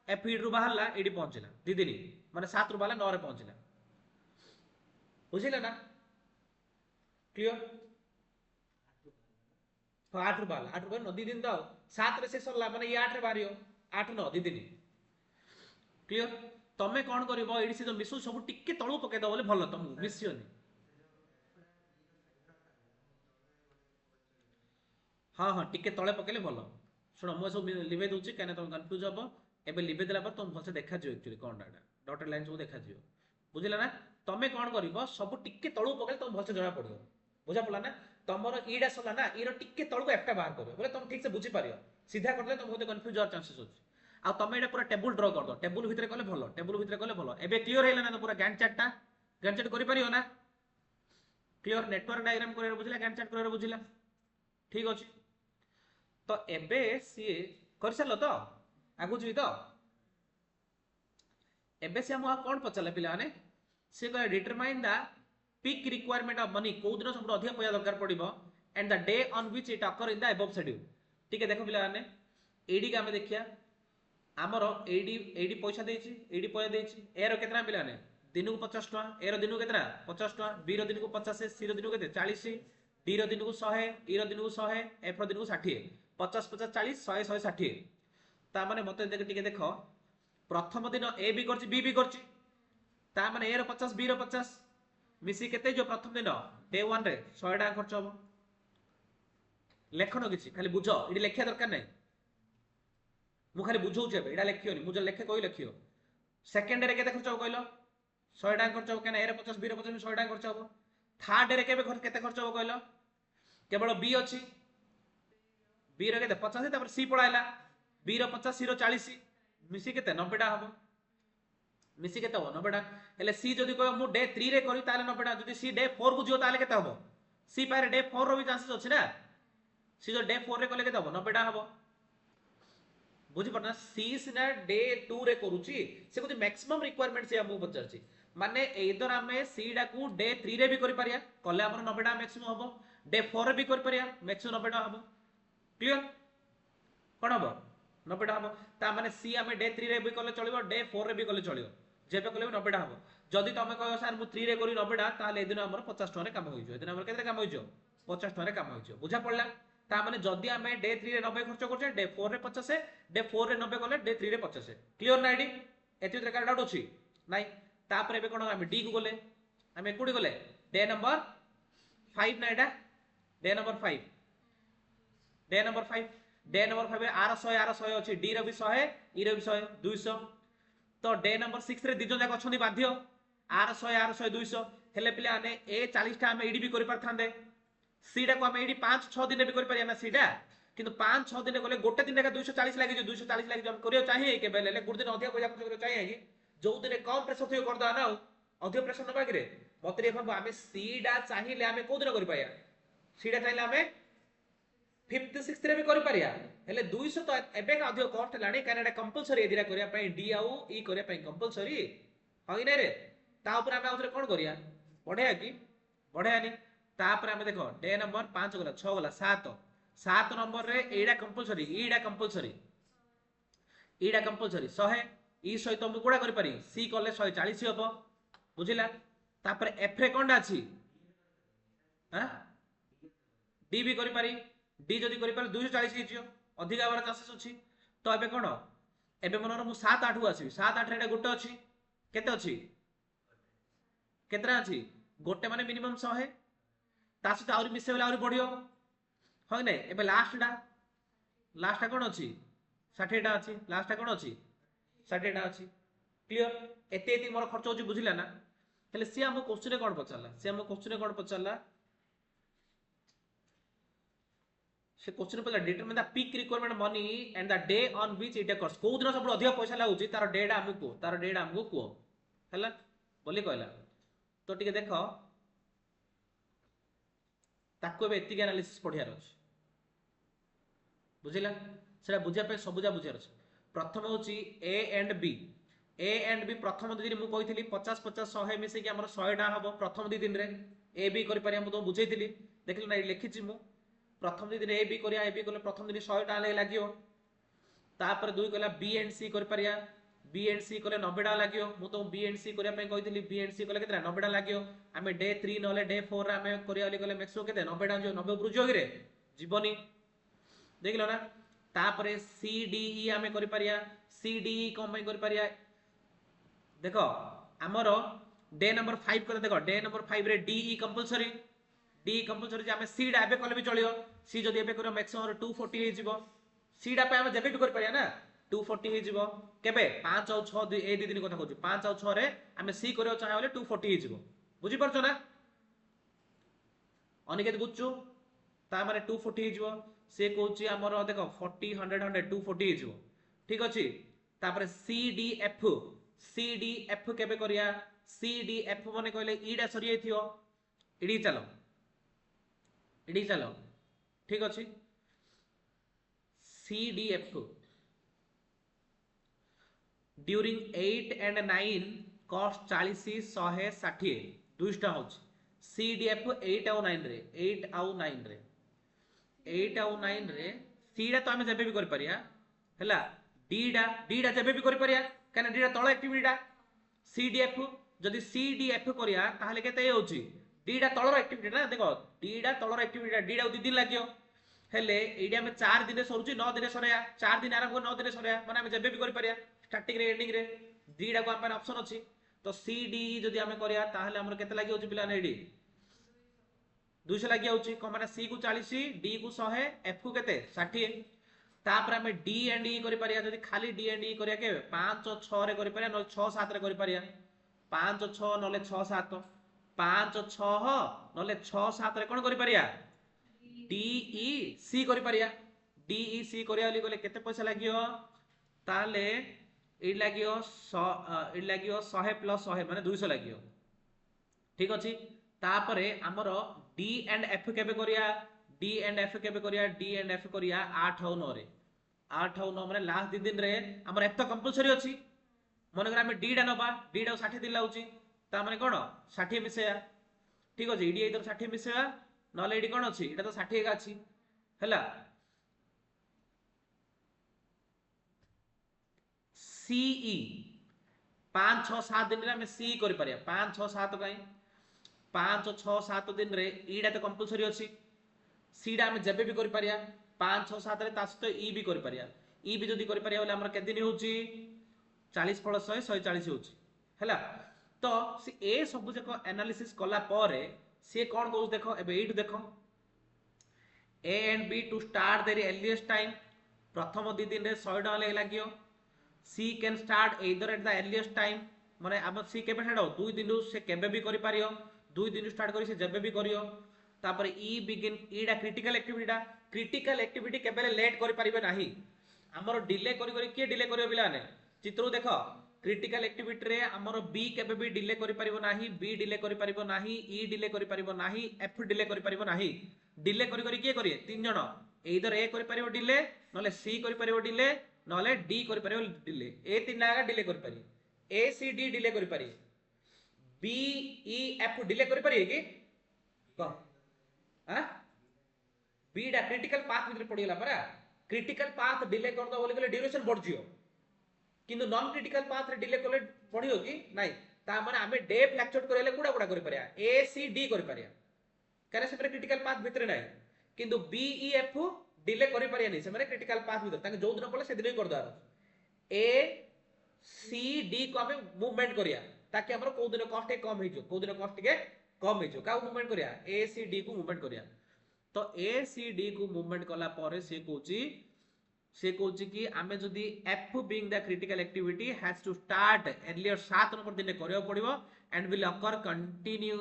एफ ई रु बाहरला एडी पहुंचला 2 दिन माने 7 रु बाहरला 9 रे पहुंचला बुझिला ना क्लियर 8 रु बाहरला 8 रु बाहर 2 दिन दाओ 7 रे से सरला माने ई 8 रे बाहरियो 8 9 2 दिन क्लियर तमे कोन करबो एडी से जो मिसु सब टिके तळु पके दो बोले भलो तुम मिसियोनी हां हां टिके तळे पकेले भलो सुनो मो सब लिबे दोची कने तुम कंफ्यूज हबो एबे लिबे देला पर तुम भलसे देखा जियो एक्चुअली कोन डाटा डॉटेड लाइन सब देखा जियो बुझिला ना तमे कोन करबो सब टिके तळु पकेले तुम भलसे जणा पड़ियो बुझा पड़ला ना तमरो ईडा सला ना ईरो टिके तळु को एफटा बाहर करियो बोले तुम ठीक से बुझी पारियो सीधा करले तुम होते कंफ्यूज होर चांसेस होची आ तमे एटा पूरा टेबल ड्रा कर दो टेबल भितरे कले भलो टेबल भितरे कले भलो एबे क्लियर हैला ना पूरा गैंट चार्ट करि पारियो ना क्लियर नेटवर्क डायग्राम करे बुझिला गैंट चार्ट करे बुझिला ठीक अछि तो एबे सी कर सलो तो आगु जी तो एबे से हम कोन पचले पिला ने से कह determine the peak requirement of money को दिन सब अधिक पैसा दरकार पड़िबो and the day on which it occur in the above schedule ठीक है देखो पिला ने एडी का हमें देखिया हमरो एडी एडी पैसा देछि एडी पैसा देछि एरो केतना पिला ने दिन को 50 टका एरो दिन को केतना 50 टका बी रो दिन को 50 सी रो दिन को केते 40 डी रो दिन को 100 ई रो दिन को 100 एफ रो दिन को 60 50 50 40 100 100 60 ता माने मते देख टिके देखो प्रथम दिन ए बी करछि बी करछि ता माने ए रो 50 बी रो 50 मिसी केते जो प्रथम दिन डे 1 रे 100 टाका खर्च हो लेखनो किछि खाली बुझो इडी लेखिया दरकार नै मु खाली बुझौ छे एडा लेखियोनी मु जो लेखे कोइ लेखियो सेकंड रे केते खर्च हो कहलो 100 टाका खर्च हो केना ए रे 50 बी रो 50 100 टाका खर्च हो थर्ड रे केबे केते खर्च हो कहलो केवल बी अछि बी रो केते 50 तापर सी पळाइला बी रो 50 सी रो 40 मिसी केते 90 टा हबो मिसी केते हो 90 टा हेले सी जदी को मु डे 3 रे करी ताले 90 टा जदी सी डे 4 को जियो ताले केते हबो सी पारे डे 4 रो भी चांसेस अछि ना सी जो डे 4 रे कले केते हबो 90 टा हबो बुझी पड़ना सी सिना डे 2 रे करूची से कोती मैक्सिमम रिक्वायरमेंट से हमु पचरची माने एदर आमे सी डा को डे 3 रे भी करि पारिया कले हमर 90 टा मैक्सिमम हबो डे 4 रे भी करि पारिया मैक्सिमम 90 टा हबो क्लियर कोन हबो 90 टा हबो ता माने सी आमे डे 3 रे भी कले चलिबो डे 4 रे भी कले चलिबो जेबे कले 90 टा हबो जदी तमे कहो सर मु 3 रे करी 90 टा ताले एदिन हमर 50 टका रे काम होइजो एदिन हमर केते काम होइजो 50 टका रे काम होइजो बुझा पड़ला ता माने जदी आमे डे 3 रे 90 खर्च करछे डे 4 रे 50 डे 4 रे 90 कले डे 3 रे 50 क्लियर ना आईडी एति तरह डाउट अछि नाही तापर एबे कोन आमे डी को गले आमे कोडी गले डे नंबर 5 ना एटा डे नंबर 5 डे नंबर 5 आर 100 अछि डी रो भी 100 ई रो भी 100 200 तो डे नंबर 6 रे दिजो जाक अछंदी बाध्य आर 100 200 हेले पिले आने ए 40 टा आमे ईडी भी करि परथांदे सीडा को आमे ईडी 5 6 दिन भी करि परिया ना सीडा किंतु 5 6 दिन गले गोटे दिन का 240 लागि जो 240 लागि जो हम करियो चाहिए के बेले गुड दिन अधिक पैसा खर्च करियो चाहिए कि जो दिन कम प्रेशर थियो कर दो ना अधिक प्रेशर न बाकी रे मते रे आमे सीडा चाहिए आमे को दिन करि पाया सीडा चाहिए आमे 5th 6th रे भी करि पारिया हेले 200 तो एबे का अधिक कॉस्ट लाणी काने एटा कंपलसरी एदिरा करिया पई डी आउ ई करिया पई कंपलसरी होई नै रे ता ऊपर आमे आउथरे कोन करिया बढ़िया कि बढ़िया नि ता पर आमे देखो डे नंबर 5 गला 6 गला 7 नंबर रे एडा कंपलसरी ईडा कंपलसरी 100 ई सहित मु कोडा करि पारी सी कले 140 हबो बुझिला ता पर एफ रे कोनडा अछि हां डी भी करि पारी डी जदी करि पारे 240 हिजियो अधिक आवर चांसेस अछि तो एबे कोन एबे मनर मु 7 8 आसी 7 8 रे गोटे अछि केते अछि केतरा अछि गोटे माने मिनिमम 100 ता सहित आउरी मिसे वाला आउरी बढ़ियो होय नै एबे लास्ट कोन अछि 60 टा अछि लास्ट कोन अछि 60 टा अछि क्लियर एते एते मोर खर्च होछि बुझिला ना हेले से हम क्वेश्चन कोन पचारला से क्वेश्चन पे determine the peak requirement money and the day on which it occurs को दिन सब अधिक पैसा लागुची तार डेटा हमको को हला बोली कहला तो टिके देखो ताको बे एतिक एनालिसिस पढियार अछि बुझिला सेटा बुझिया पे सबुजा बुझियार अछि प्रथम होची ए एंड बी प्रथम दिन मु कहितली 50 50 100 मिसे कि हमर 100 टा हबो प्रथम दिन रे ए बी करि पारि हम तो बुझैतली देखली ना लिखिची मु प्रथम दिन ए बी करिया ए बी कले प्रथम दिन 100 टा लागियो तापर दुई कला बी एंड सी कर परिया बी एंड सी कले 90 टा लागियो मु तो बी एंड सी करिया पे कहितली बी एंड सी कले केतरा 90 टा लागियो हमें डे 3 नले डे 4 रे हमें करिया ले कले मैक्सिमम केते 90 टा जो 90 ऊपर जो रे जीवनी देखलो ना तापरे सी डी ई हमें करि परिया सी डी ई कम में करि परिया देखो हमरो डे नंबर 5 कर देखो डे नंबर 5 रे डी ई कंपलसरी जे हमें सी डा एबे कले भी चलियो सी जदी एबे करियो मैक्सिमम 240 हे जिवो सी डा पे हम जेबे भी कर परिया ना 240 हे जिवो केबे 5 और 6 ए दी दिन कथा कहू 5 और 6 रे हमें सी करियो चाहे बोले 240 हे जिवो बुझी परछो ना अनिकेत बुझछु ता माने 240 हे जिवो से कहूची हमर देखो 40 100 100 240 हे जिवो ठीक अछि तापर सी डी एफ केबे करिया सी डी एफ माने कहले ईडा सरी थियो इडी चलो ठीक अछि C D F during 8 and 9 cost 40 100 60 दुइटा होछि सी डी एफ 8 और 9 रे 8 और 9 रे सी डा तो हमें जेबे भी कर परिया हला डी डा जेबे भी कर परिया काने डी डा तळ एक्टिविटीटा सी डी एफ जदी सी डी एफ करिया ताहले केते होछि डी डा तळर एक्टिविटी ना देखो डी डा तळर एक्टिविटी डी डा 2 दिन लागियो हेले एडी हम 4 दिन सरुची 9 दिन सरया 4 दिन आराम को 9 दिन सरया माने हम जेबे भी कर परिया स्टार्टिंग रे एंडिंग रे डी डा को हम पे ऑप्शन अछि तो सी डी जदी हम करिया ताहले हमर केते लागि होछि पिला ने एडी 200 लागि होछि को माने सी को 40 डी को 100 एफ को केते 60 तापर हम डी एंड ई करि परिया जदी खाली डी एंड ई करिया के 5 और 6 रे करि परिया न 6 7 रे करि परिया 5 और 6 नले 6 7 5 6 नले 6 7 रे कोन करि परिया डी ई सी करि परिया DEC करिया बोली गले केते पैसा लागियो ताले एई लागियो 100 प्लस 100 माने 200 लागियो ठीक अछि तापरे हमर डी एंड एफ केबे करिया डी एंड एफ केबे करिया डी एंड एफ करिया 8 और 9 रे 8 और 9 माने लास्ट 2 दिन रे हमर एत कंपलसरी अछि मन कर हम डी डा नबा डी डा 60 दिन लाउची ता माने कोन 60 मिसेया ठीक अछि इडी इधर 60 मिसेया नले इडी कोन अछि एटा तो 60 एका अछि हला सीई 5 6 7 दिन रे हम सी करि परिया 5 6 7 काई 5 6 7 दिन रे ईडा तो कंपलसरी अछि सीडा हम जेबे भी करि परिया 5 6 7 रे तासतो ई भी करि परिया ई भी जदी करि परिया बोले हमर केते दिन होची 40 फल 100 140 होची हैला तो से ए सब जको एनालिसिस कला पारे से कोन कहू देखो एबे एट देखो A and B to start their earliest time प्रथम 2 दिन रे 100 डॉलर लागियो C can start either at the earliest time माने हम सी केबे स्टार्ट हो 2 दिन से केबे भी करि पारियो 2 दिन स्टार्ट करी से जेबे भी करियो तापर ई बिगिन ईडा क्रिटिकल एक्टिविटी केबे लेट करि परिबे नाही हमर डिले करी के डिले करियो बिला ने चित्र देखो क्रिटिकल एक्टिविटी रे हमर बी केबे भी डिले करि परिबो नाही बी डिले करि परिबो नाही ई डिले करि परिबो नाही एफ डिले करि परिबो नाही डिले करी के करिए तीन जण एदर ए करि परिबो डिले नले सी करि परिबो डिले नले डी करि परिबो डिले ए तीन लागा डिले करि परिए ए सी डी डिले करि परिए बी ई एफ डिले करि परिए कि क हां बी डा क्रिटिकल पाथ भीतर पडिला परा क्रिटिकल पाथ डिले कर दो बोले ड्यूरेशन बढ़ जियो किंतु नॉन क्रिटिकल पाथ रे डिले करले पडियो कि नाही ता माने हमें डे फ्लैक्चुएट करले कुडा करि परिया ए सी डी करि परिया करे से क्रिटिकल पाथ भीतर नाही किंतु बी ई एफ डिले करि परिया नहीं से माने क्रिटिकल पाथ भीतर ताके जो दिन पड़े से दिन ही कर दो ए सी डी को हमें मूवमेंट करिया ताकि हमर को दिन कॉस्ट कम हिजो को दिन कॉस्ट के कम हिजो का मूवमेंट करिया ए सी डी को मूवमेंट करिया तो ए सी डी को मूवमेंट कला पारे से कहूची कि आमे जदी F being the critical activity has to start earlier 7 number दिन करियो पड़िबो and will occur continue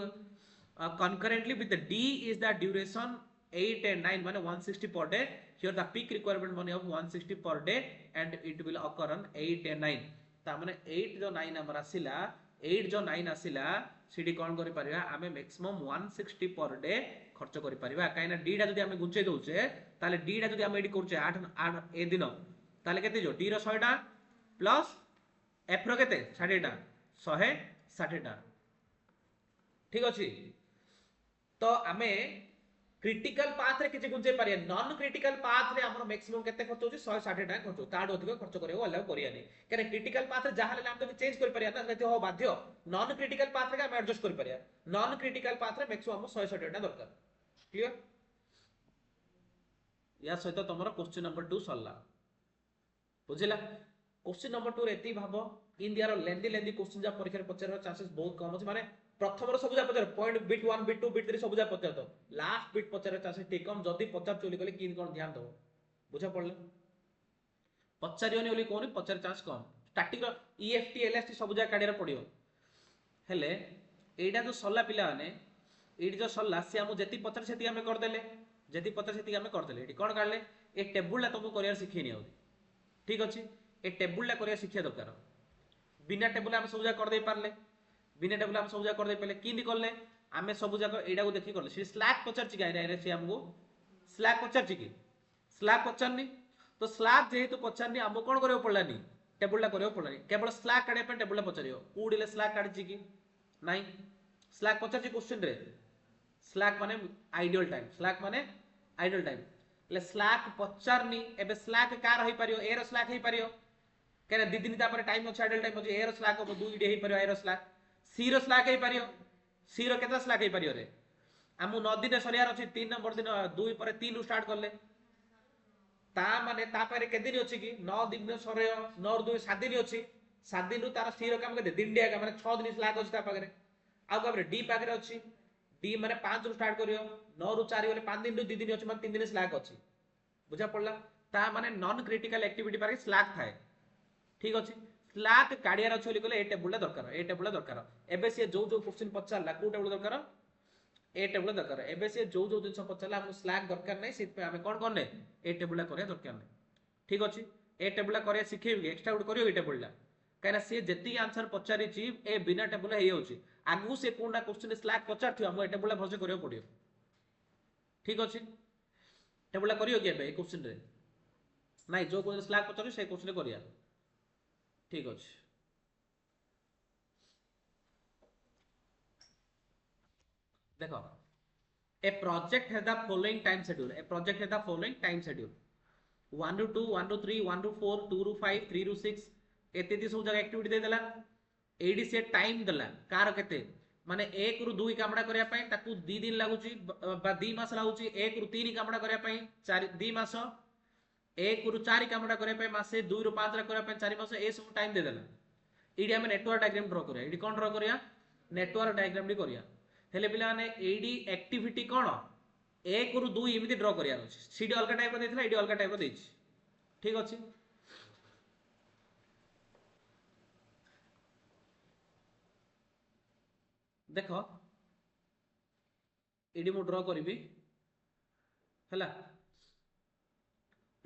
concurrently with the D is the duration 8 and 9 माने 160 per day here the peak requirement money of 160 per day and it will occur on 8 and 9 ता माने 8 जो 9 हमर आसिला 8 जो 9 आसिला CD कोन करि परिबा आमे मैक्सिमम 160 पर डे खर्च करि परिबा काइना डी डा जदी आमे गुंचै दउचे ताले डी डा जदी आमे एडी करचे 8 ए दिन ताले केते जो डी रो 100 टा प्लस एफ रो केते 60 टा 160 टा ठीक अछि तो आमे क्रिटिकल पाथ रे किछ गुंचै पारिया नॉन क्रिटिकल पाथ रे हमर मैक्सिमम केते खर्च होची 160 टा खर्च ताड अधिक खर्च करियो अलाउ करिया नै करे क्रिटिकल पाथ रे जहा ले हम तो चेंज कर पारिया ना सेते हो बाध्य नॉन क्रिटिकल पाथ रे हम एडजस्ट कर पारिया नॉन क्रिटिकल पाथ रे मैक्सिमम 160 टा दरकार क्लियर या सहित तमरो क्वेश्चन नंबर 2 सल्ला बुझिला क्वेश्चन नंबर 2 रे एती भाबो इन दियर लेंदी क्वेश्चन जा परीक्षा रे पचर चांसेस बहुत कम अछि माने प्रथम सब जा पचार पॉइंट बिट 1 बिट 2 बिट 3 सब जा पचार तो लास्ट बिट पचार चांसेस ठीक कम जदी पचार चोली गले किन कोन ध्यान दो बुझा पड़ले पचारियोनी ओली कोनी पचार चांस कम स्टैटिक रो ईएफटी एलएसटी सब जा काडियर पडियो हेले एडा जो सल्ला पिला माने एडी जो सल्ला से हम जति पचार सेति हमें कर देले जति पचार सेति हमें कर देले एडी कोन काडले ए टेबुल ला तुमको करियर सिखै नि आउदी ठीक अछि ए टेबुल ला करियर सिखिया दरकार बिना टेबुल हम सब जा कर दे पारले बिना टेबुल हम सब जा कर दे पहले किंदी करले हमें सब जा एडा को देखि करले से स्लैक पचार छि गाय रे से हमको स्लैक पचार छि कि स्लैक पचारनी तो स्लैक जेहेतु पचारनी हम कोन करियो पड़लानी टेबुल ला करियो पड़लानी केवल स्लैक काडे पे टेबुल ला पचारियो कोडिले स्लैक काडि छि कि नाही स्लैक पचार छि क्वेश्चन रे स्लैक माने आइडियल टाइम स्लैक माने आइडियल टाइम ले स्लैक पचारनी एबे स्लैक का रही परियो ए रो स्लैक हे परियो केने दी दिन तापर टाइम अछि आइडियल टाइम अछि ए रो स्लैक हो 2 डे हे परियो ए रो स्लैक सी रो स्लैक हे परियो सी रो केता स्लैक हे परियो रे हमु 9 दिन सरियार अछि 3 नंबर दिन 2 पर 3 स्टार्ट करले ता माने ता पर के दिन अछि कि 9 दिन सरियो 9 2 7 दिन अछि 7 दिन रु तार सी रो काम के दिन डिया माने 6 दिन स्लैक अछि ता पागरे आ कबरे डी पागरे अछि डी माने 5 रु स्टार्ट करियो 9 रु 4 गले 5 दिन रु 2 दिन अछि माने 3 दिन स्लैक अछि बुझा पड़ला ता माने नॉन क्रिटिकल एक्टिविटी पर स्लैक थाए ठीक अछि स्लैक काडियार अछि बोली ए टेबुल दरकार एबे से जो क्वेश्चन पचारला को टेबुल दरकार ए टेबुल दरकार एबे से जो जो जिंस पचला हम स्लैक दरकार नै सित पे हमें कोन करने ए टेबुल करे दरकार नै ठीक अछि ए टेबुल करे सिखेबी एक्स्ट्रा गुड करियो ए टेबुल कहना से जेती आंसर पचारि ची ए बिना टेबुल हे होची आगु से कोनटा क्वेश्चन स्लैक पचार थियो हम ए टेबुल भसे करियो पडियो ठीक अछि टेबुल करियो के बे क्वेश्चन रे नाही जो क्वेश्चन स्लैक पचारि से क्वेश्चन करिया ठीक अछि देखो a project has the following time schedule a project has the following time schedule 1 to 2 1 to 3 1 to 4 2 to 5 3 to 6 एते दी सब जगह एक्टिविटी दे देला एडी से टाइम देला कार केते माने 1 रु 2 कामडा करिया पई ताकू 2 दिन लागुची बा 2 मास लागुची 1 रु 3 कामडा करिया पई 4 2 मास 1 रु 4 कामडा करिया पई मासे 2 रु 5 रा करिया पई 4 मास ए सब टाइम दे देला एडी हम नेटवर्क डायग्राम ड्रा करिया एडी कोन ड्रा करिया नेटवर्क डायग्राम डी करिया हेले पिला माने एडी एक्टिविटी कोन 1 रु 2 एमिति ड्रा करिया अछि सीडी अलगा टाइप रो देथिला एडी अलगा टाइप रो देछि ठीक अछि देखो एडी मु ड्रा करबी हला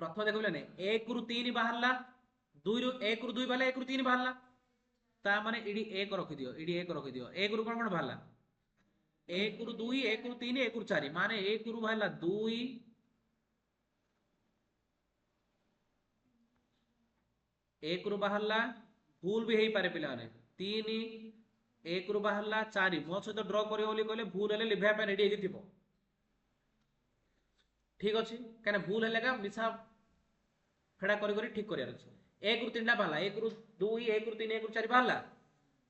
प्रथम देखो बिलाने 1 रु 3 बाहरला 2 रु 1 रु 2 बाला 1 रु 3 बाहरला ता माने एडी 1 रखि दियो एडी 1 रखि दियो 1 रु कोन कोन बाहरला 1 रु 2 1 रु 3 1 रु 4 माने 1 रु बाहरला 2 1 रु बाहरला भूल भी हेई पारे पिला माने 3 1 रु बाहरला 4 मो सहित ड्रा करियो बोली कहले भूल हेले लिभा पे रेडी हेकी थिबो ठीक अछि कने भूल हेले का मिसा फेडा करी करी ठीक करियार अछि 1 रु 3 टा बाहरला 1 रु 2 1 रु 3 1 रु 4 बाहरला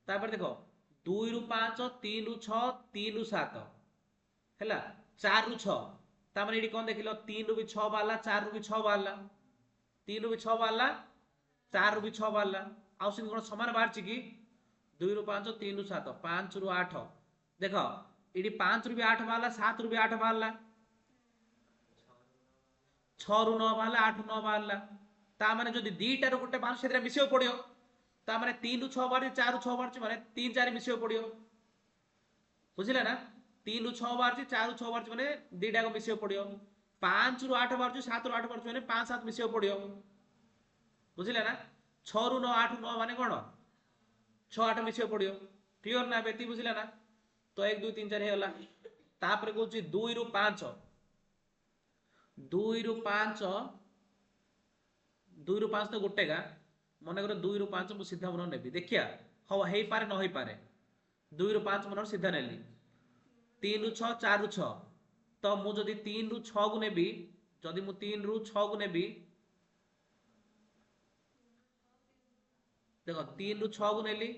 तापर देखो 2 रु 5 3 रु 6 3 रु 7 हैला 4 रु 6 ता माने एडी कोन देखिलो 3 रु भी 6 बाहरला 4 रु भी 6 बाहरला 3 रु भी 6 बाहरला 4 रु भी 6 बाहरला आउ सिन कोन समान बाहर छि की 2 रु 5 3 रु 7 5 रु 8 देखो इडी 5 रु भी 8 बाहरला 7 रु भी 8 बाहरला 6 रु 9 बाहरला 8 रु 9 बाहरला ता माने जदी दीटा रु गुटे बाहर सेतरा मिसियो पडियो ता माने 3 रु 6 बाहर 4 रु 6 बाहर माने 3 4 मिसियो पडियो बुझिला ना 3 रु 6 बाहर 4 रु 6 बाहर माने दीटा को मिसियो पडियो 5 रु 8 बाहर 7 रु 8 बाहर माने 5 7 मिसियो पडियो बुझिला ना 6 रु 9 8 9 माने कोन 6 8 मिसियो पडियो क्लियर ना बेती बुझिला ना तो 1 2 3 4 हे होला तापर कहूची 2 रु 5 2 रु 5 2 रु 5 तो गुटेगा मन कर 2 रु 5 मु सीधा मन नेबी देखिया हो हेई पारे न हेई पारे 2 रु 5 मन सीधा नेली 3 रु 6 4 रु 6 तो मु जदी 3 रु 6 गु नेबी जदी मु 3 रु 6 गु नेबी देखो 3 रु 6 गु नेली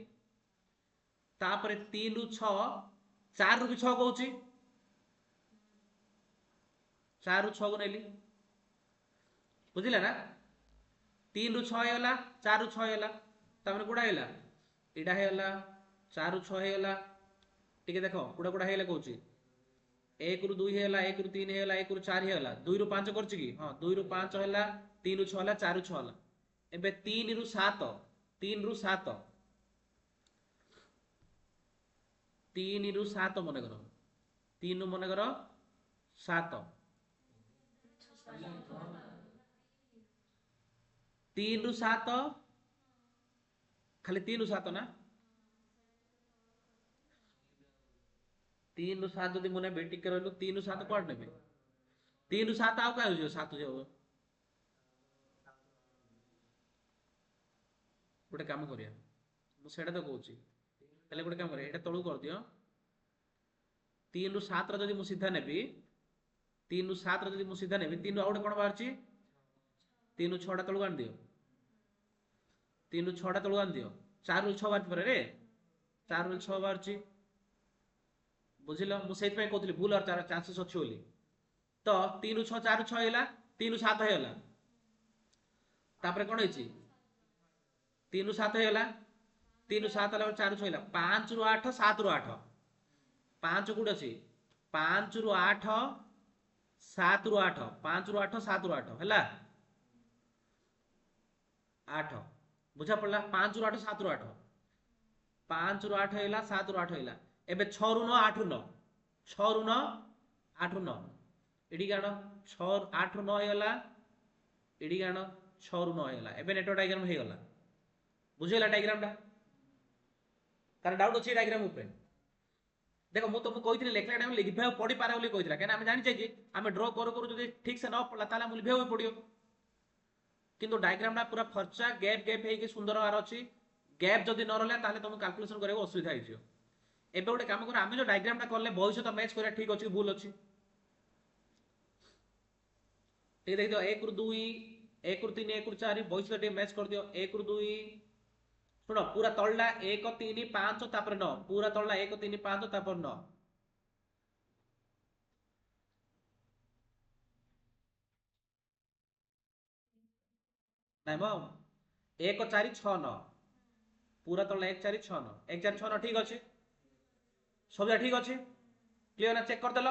तापर 3 रु 6 4 रु भी 6 कहूची 4 रु 6 गु नेली बुझिला ना 3 रु 6 हेला 4 रु 6 हेला तापर कुडा हेला इडा हेला 4 रु 6 हेला ठीक है देखो कुडा कुडा हेला कहूची 1 रु 2 हेला 1 रु 3 हेला 1 रु 4 हेला 2 रु 5 करची की हां 2 रु 5 हेला 3 रु 6 हेला 4 रु 6 हेला एबे 3 रु 7 3 रु 7 3 रु 7 मन करो 3 मन करो 7 3 रु 7 खाली 3 रु 7 ना 3 रु 7 जदी मने बेटी के रहलो 3 रु 7 कोड नेबे 3 रु 7 आउ का हो जो 7 जो गोटे काम करिया मु सेटा तो कहूची पहले गोटे काम करिया एटा तळु कर दियो 3 रु 7 रा जदी मु सीधा नेबी 3 रु 7 रा जदी मु सीधा नेबी 3 रु आउट कोन बाहरची 3 रु 6 टा तळु आन दियो 3 रु 6 टा तळु आन दियो 4 रु 6 बाहर परे रे 4 रु 6 बाहरची बुझिलो मु सेत पे कहतली भूल और तार चांसेस अछि ओली तो 3 रु 6 4 रु 6 हेला 3 रु 7 हेला तापर कोन हेची 3 रु 7 हेला 3 रु 7 हेला 4 रु 6 हेला 5 रु 8 7 रु 8 5 गुड अछि 5 रु 8 7 रु 8 5 रु 8 7 रु 8 हेला 8 बुझा पड़ला 5 रु 8 7 रु 8 5 रु 8 हेला 7 रु 8 हेला एबे 6 रु 9 8 रु 9 6 रु 9 8 रु 9 एडी गाण 6 8 रु 9 हेला एडी गाण 6 रु 9 हेला एबे नेटवर्क डायग्राम हे गला बुझेला डायग्राम टा तार डाउट अछि डायग्राम ऊपर देखो मु तुमको कहिथिले लेखला टाइम लिखबा पड़ी पारे बोली कहिथिला केना हम जानि छै कि हम ड्रा करू करू जदी ठीक से न पड़ला ताला हम लिखबा पड़ियो किंतु डायग्राम टा पूरा फरचा गैप गैप हे कि सुंदर आर अछि गैप जदी न रहले ताले तुम कैलकुलेशन करे असुविधा हे जियो एबे गोटे काम कर हम जो डायग्राम टा करले भविष्य तो मैच करे ठीक अछि भूल अछि ठीक देख दियो 1 रु 2 1 रु 3 1 रु 4 भविष्य टे मैच कर दियो 1 रु 2 सुनो पूरा तळला 1 3 5 तापर 9 पूरा तळला 1 3 5 तापर 9 नाइ म 1 4 6 9 पूरा तळला 1 4 6 9 1 4 6 9 ठीक अछि सब ठीक अछि क्लियर ना चेक कर देलो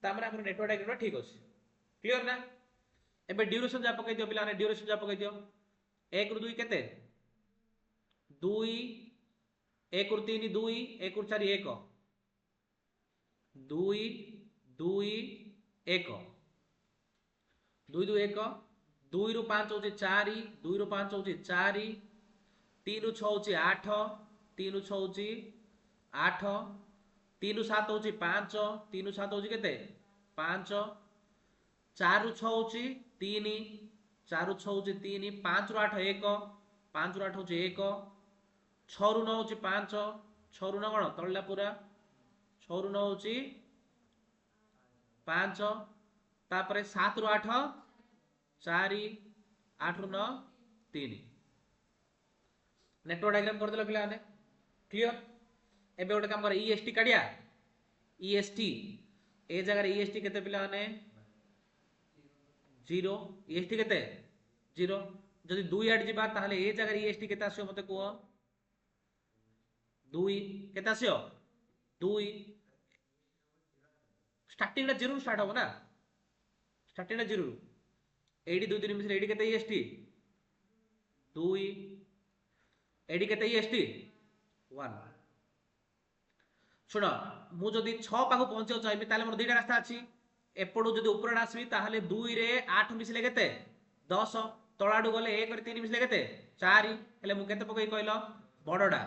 तामरे हमर नेटवर्क डायग्राम ठीक अछि क्लियर ना एबे ड्यूरेशन जा पकई दियो पिला ने ड्यूरेशन जा पकई दियो 1 रु 2 केते 2 1 रु 3 2 1 रु 4 1 2 2 1 2 2 1 2 रु 5 होची 4 2 रु 5 होची 4 3 रु 6 होची 8 3 रु 6 होची 8 3 रु 7 होची 5 3 रु 7 होची केते 5 4 रु 6 होची 3 4 रु 6 होची 3 5 रु 8 1 5 रु 8 होची 1 6 रु 9 होची 5 6 रु 9 कोन तळला पूरा 6 रु 9 होची 5 तापरे 7 रु 8 4 8 रु 9 3 नेटवर्क डायग्राम कर देला पिला ने क्लियर एबे गोटे काम कर ईएसटी काढिया ईएसटी ए जगह रे ईएसटी केते पिला ने 0 ईएसटी केते 0 जदि 2 ऐड जिबा ताहले ए जगह रे ईएसटी केते आसियो मते को 2 केते आसियो 2 स्टार्टिंग रे 0 स्टार्ट हो ना स्टार्टिंग रे 0 एडी 2 3 मिस एडी केते ईएसटी 2 एडी केते ईएसटी 1 सुनो मु जदि 6 पाखु पहुंचे चाहिबी ताले मोर दुईटा रास्ता अछि एपडू जदि ऊपर आसबी ताहले 2 रे 8 मिसले केते 10 तळाडू गले 1 रे 3 मिसले केते 4 हेले मु केते पकई कहलो बडडा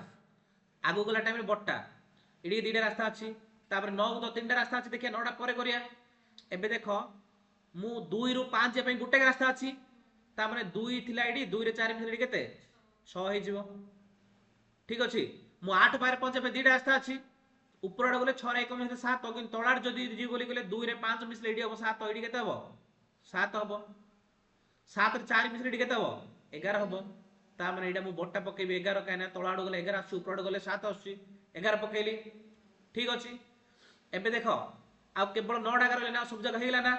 आगु गला टाइम रे बडटा एडी दुईटा रास्ता अछि तापर 9 तो तीनटा रास्ता अछि देखिया 9टा परे करिया एबे देखो मु 2 रु 5 जे पई गुटे रास्ता अछि ता माने 2 थिला एडी 2 रे 4 मिसले केते 6 हे जिवो ठीक अछि मु 8 पारे पहुंचे पे दुईटा रास्ता अछि ऊपर आड़ गले 6 रे 1 मिसले 7 किन तळाड जदि जी बोली गले 2 रे 5 मिसले एडी हो 7 एडी केते हो 7 हो 7 रे 4 मिसले एडी केते हो 11 हो ता माने एडा मु बट्टा पकेबी 11 काना तळाड गले 11 आसी ऊपर आड़ गले 7 आसी 11 पकेली ठीक अछि एबे देखो आ केवल 9 टा करले ना सब जगह हेला ना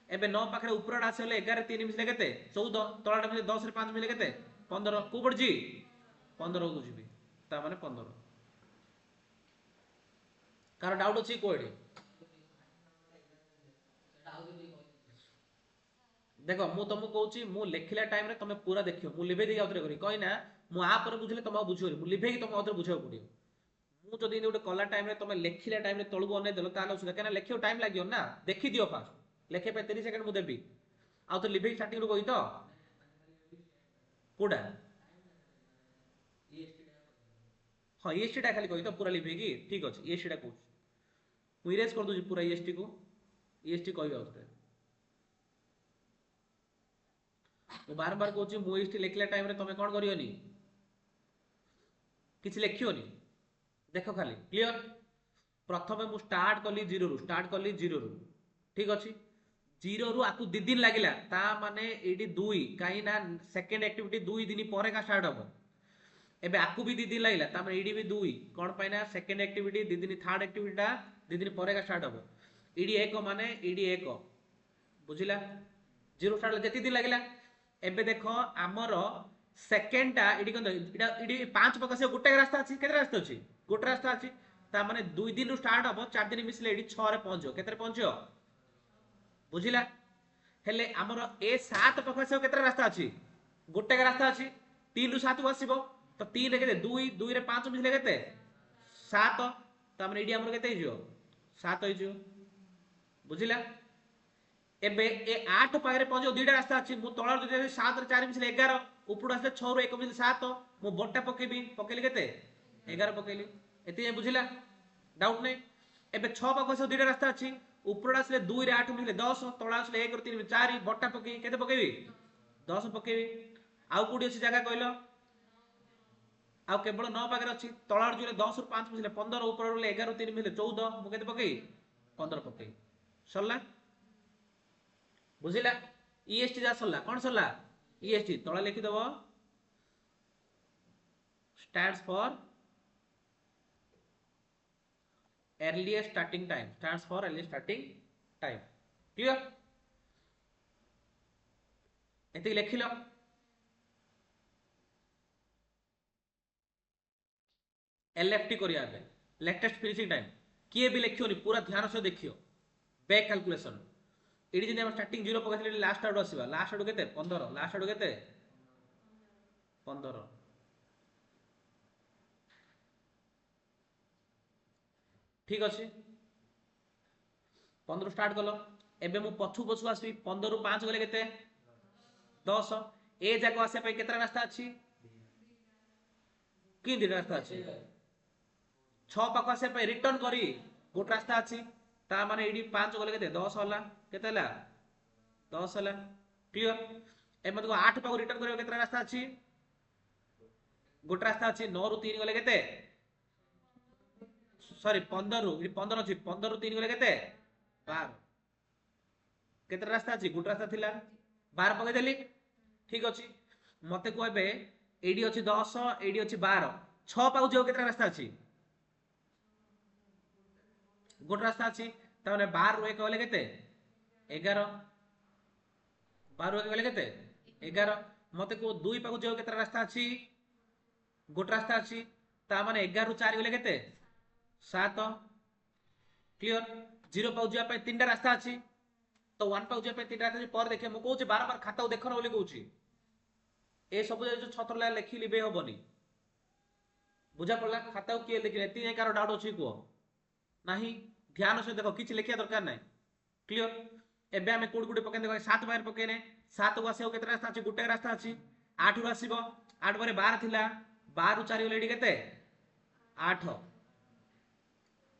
एबे 9 पाखरे ऊपर आड़ आसे 11 रे 3 मिसले केते 14 तळाड मिसले 10 रे 5 मिसले केते 15 को पड़जी 15 को जीबी ता माने 15 कार डाउट अछि कोएडी देखो मु तुमको कहूची मु लेखिला टाइम रे तमे पूरा देखियो मु लिभे देई आउतरे करी कहि ना मु आ पर बुझले तमे बुझियो मु लिभे कि तमे आउतरे बुझाव पडियो मु जदी गोटे कला टाइम रे तमे लेखिला टाइम रे तळगु अनै देलो ताले सुदा केना लेखियो टाइम लागियो ना देखि दियो फास्ट लेखे पे 30 सेकंड मु देबी आउ तो लिभे स्टार्टिंग रो कहि तो कोडा हां ईएसटी टा खाली कहि तो पूरा लिभे की ठीक अछि ईएसटी टा कहू मु इरेज कर दू पूरा ईएसटी को ईएसटी कहबा आउतरे मु बार बार कहूची मु ईएसटी लेखिला टाइम रे तमे कोन करियोनी किछ लेखियोनी देखो खाली क्लियर प्रथमे मु स्टार्ट कली 0 रु ठीक अछि 0 रु आकु 2 दिन लागिला ता माने एडी 2 काई ना सेकंड एक्टिविटी 2 दिन परे का स्टार्ट हो एबे आकु भी 2 दिन लागिला ता माने एडी भी 2 कोन पाइना सेकंड एक्टिविटी 2 दिन थर्ड एक्टिविटी ता 2 दिन परे का स्टार्ट हो एडी 1 माने एडी 1 बुझिला 0 स्टार्ट जति दिन लागिला एबे देखो हमर सेकंड टा एडी कोन एडी 5 पका से गुटे रास्ता अछि केते रास्ता अछि गुटे रास्ता अछि ता माने 2 दिन रु स्टार्ट हो 4 दिन मिसले एडी 6 रे पहुंचो केते पहुंचो बुझिला हेले हमर ए 7 पका से केते रास्ता अछि गुटे रास्ता अछि 3 रु 7 आसीबो तो 3 रे केते 2 2 रे 5 मिसले केते 7 ता माने एडी हमर केते हिजो 7 होइजो बुझिला एबे ए 8 पाखरे पहुंचो दुईटा रास्ता अछि मु तळर जदि 7 रे 4 मिसले 11 उपरु आसे 6 रो 1 मिसले 7 मु बट्टा पकेबी पकेली केते 11 पकेली एति बुझिला डाउट नै एबे 6 पाखो से दुईटा रास्ता अछि उपरु आसे 2 रे 8 मिसले 10 तळा आसे 1 रो 3 मिसले 4 बट्टा पकेई केते पकेबी 10 पकेबी आउ कोडी अछि जगह कहलो आउ केवल 9 पाखरे अछि तळर जुले 10 रो 5 मिसले 15 ऊपर रो 11 रो 3 मिसले 14 मु केते पकेई 15 पकेई सरला बुझिला ईएसटी जा सरला कोन सरला ईएसटी तळा लिखि दबो stands for earliest starting time stands for earliest starting time clear एति लिखिलो एलएफटी करिया बे लेटेस्ट फिनिशिंग टाइम किए भी लिखियोनी पूरा ध्यान से देखियो बैक कैलकुलेशन एडी जने हम स्टार्टिंग 0 पकैथले लास्ट आउट आसीबा लास्ट आउट केते 15 लास्ट आउट केते 15 ठीक अछि 15 स्टार्ट कलो एबे मु पछु पछु आसी 15 रु 5 गले केते 10 ए जाको आसे पे केतरा रास्ता अछि कि दिन रास्ता अछि 6 पाखो आसे पे रिटर्न करी गोट रास्ता अछि ता माने एडी 5 गले केते 10 होला केते हला 10 हला क्लियर ए मत को 8 पाखो रिटर्न करियो केतरा रास्ता अछि गोट रास्ता अछि 9 रु 3 गले केते सॉरी 15 रु 15 अछि 15 रु 3 गले केते 12 केतरा रास्ता अछि गोट रास्ता थिला 12 पके देली ठीक अछि मते कहबे एडी अछि 10 एडी अछि 12 6 पाउ जो केतरा रास्ता अछि गोट रास्ता अछि त माने 12 रु 1 गले केते 11 12 रु 1 गले केते 11 मते को 2 पाउ जो केतरा रास्ता अछि गोट रास्ता अछि ता माने 11 रु 4 गले केते 7 क्लियर 0 पाउ जो पे तीनटा रास्ता अछि तो 1 पाउ जो पे तीनटा रास्ता पर देखे मु कहूची बार बार खाता देखन बोली कहूची ए सब जो छतर ला लिखि लिबे होबनी बुझा पड़ला खाता किए लिखले तीन कार डाउट अछि को नाही ध्यान से देखो किछ लिखिया दरकार नै क्लियर एबे हमें कोड कोड पके देखो 7 बार पकेने 7 को आसे केते रास्ता अछि गुटे रास्ता अछि 8 रु आसीबो 8 बारे 12 थिला 12 रु 4 लेडी केते 8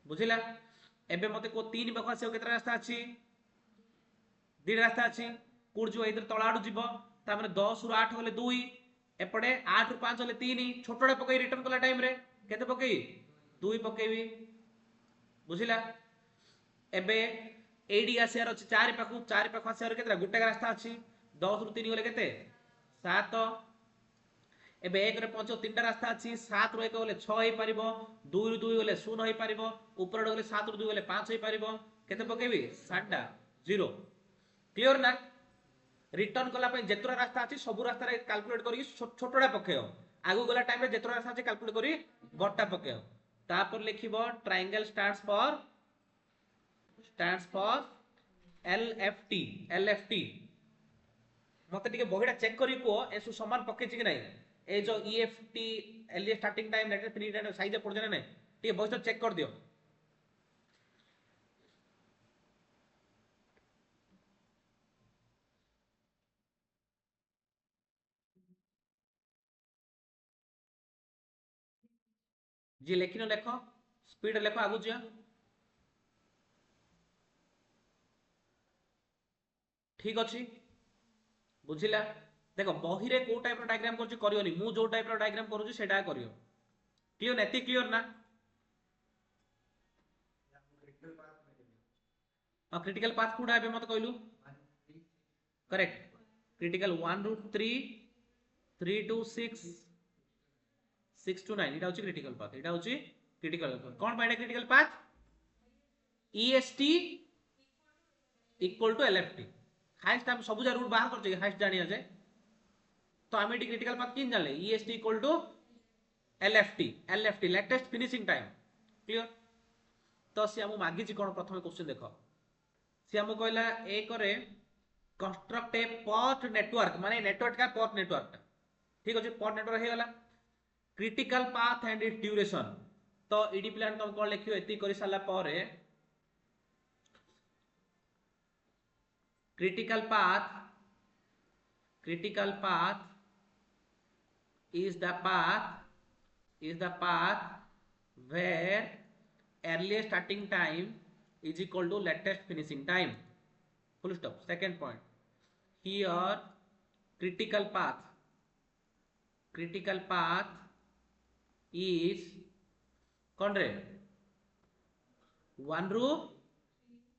बुझिला एबे मते को 3 पाखो आसे केते रास्ता अछि दी रास्ता अछि कोड जो इधर तळाडू जीवो ता माने 10 रु 8 होले 2 एपडे 8 रु 5 होले 3 छोटडा पकई रिटर्न कला टाइम रे केते पकई 2 पकेबी बुझिला एबे एडी आसियार अछि 4 पाखो आसियार केतरा गुटे रास्ता अछि 10 रु 3 होले केते 7 एबे 1 रे पहुंचो तीनटा रास्ता अछि 7 रु 1 होले 6 होई परिबो 2 रु 2 होले 0 होई परिबो ऊपर होले 7 रु 2 होले 5 होई परिबो केते पकेबी 7 0 क्लियर ना रिटर्न कला पे जेतरा रास्ता अछि सब रास्ता रे कैलकुलेट करी छोटडा पकेओ आगु गला टाइम रे जेतरा रास्ता अछि कैलकुलेट करी बट्टा पकेओ तापर लिखिबो ट्रायंगल स्टैंड्स फॉर एलएफटी मते टिके बहिडा चेक करी को एसु समान पके छि कि नै ए जो EFT LA starting time net finish time size पड़ जाने नै टिके बहिडा चेक कर दियो जी लेखिनो लेखो स्पीड लेखो आगु जिया ठीक अछि बुझिला देखो बही रे को टाइप रो डायग्राम करछि करियोनी मु जो टाइप रो डायग्राम करूछि सेटा करियो क्लियर नेति क्लियर ना आ क्रिटिकल पाथ कोडा एबे मत कहलु करेक्ट क्रिटिकल 1 ରୁ 3 3 to 6 6 to 9 এটা হচ্ছে ক্রিটিক্যাল পাথ এটা হচ্ছে ক্রিটিক্যাল পাথ কোন পাইটা critical path EST equal to LFT highest हम सब रूट बाहर कर छै हाईएस्ट जानिया जे तो हम एटी क्रिटिकल पाथ किन जानले EST equal to LFT latest finishing time clear तो से हम मागी छी कोन प्रथम क्वेश्चन देखो से हम कहला ए करे कंस्ट्रक्ट ए पथ नेटवर्क माने नेटवर्क का पथ नेटवर्क ठीक अछि पथ नेटवर्क हे गला critical path and it's duration तो ईडी प्लान तुम कोन लिखियो एती करि साला पारे critical path is the path where earliest starting time is equal to latest finishing time, full stop. Second point, here critical path is कौन रे 1 रू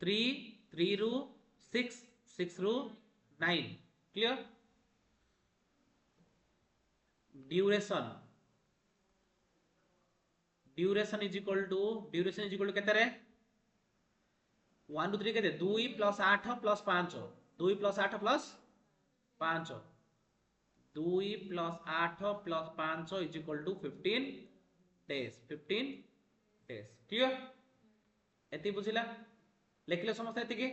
3 3 रू 6 6 रू 9 clear. Duration is equal to केते रे 1 रू 3 केते 2 plus 8 plus 5 2 plus 8 plus 5 2 plus 8 plus 5 is equal to 15 days clear. एति बुझिला लिखले समस्त एति की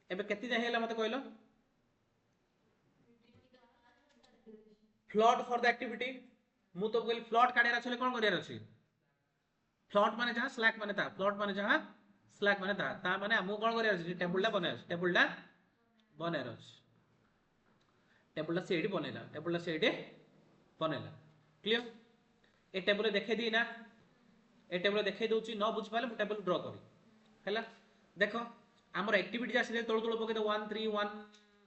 एबे केति जाय हैला मते कहलो फ्लॉट फॉर द एक्टिविटी मु तो कहली फ्लॉट काढिया रछले कोन करिया रछि फ्लॉट माने जहा स्लैक माने ता फ्लॉट माने जहा स्लैक माने ता माने मु कोन करिया रछि टेबुलटा बने रछि टेबुलटा सेडी बनेला क्लियर. ए टेबुल देखे दी ना ए टेबुल देखे दउची न बुझ पाले मु टेबुल ड्रा करी हैला. देखो हमर एक्टिविटी आसी तळु पके दो 1 3 1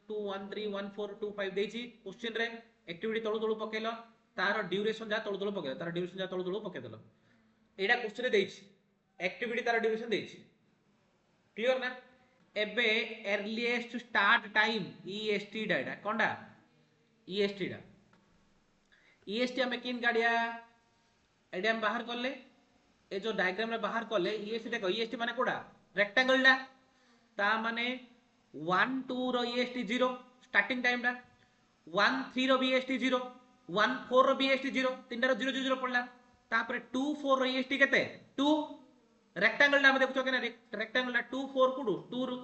2 1 3 1 4 2 5 देची क्वेश्चन रे एक्टिविटी तळु पकेलो तार ड्यूरेशन जा तळु पकेलो तार ड्यूरेशन जा तळु पके देलो एडा क्वेश्चन रे देची एक्टिविटी तार ड्यूरेशन देची क्लियर ना. एबे earliest start time EST data कोंडा ईएसटी हमें किन गाड़िया एडे हम बाहर करले ए जो डायग्राम रे बाहर करले ईएसटी देखो ईएसटी माने कोडा रेक्टेंगल डा ता माने 1 2 रो ईएसटी 0 स्टार्टिंग टाइम डा 1 3 रो ईएसटी 0 1 4 रो ईएसटी 0 तीनटा रो 0 0 पड़ला तापर 2 4 रो ईएसटी केते 2 रेक्टेंगल डा हम देखुछो केना रेक्टेंगल डा 2 4 कुडू 2 रो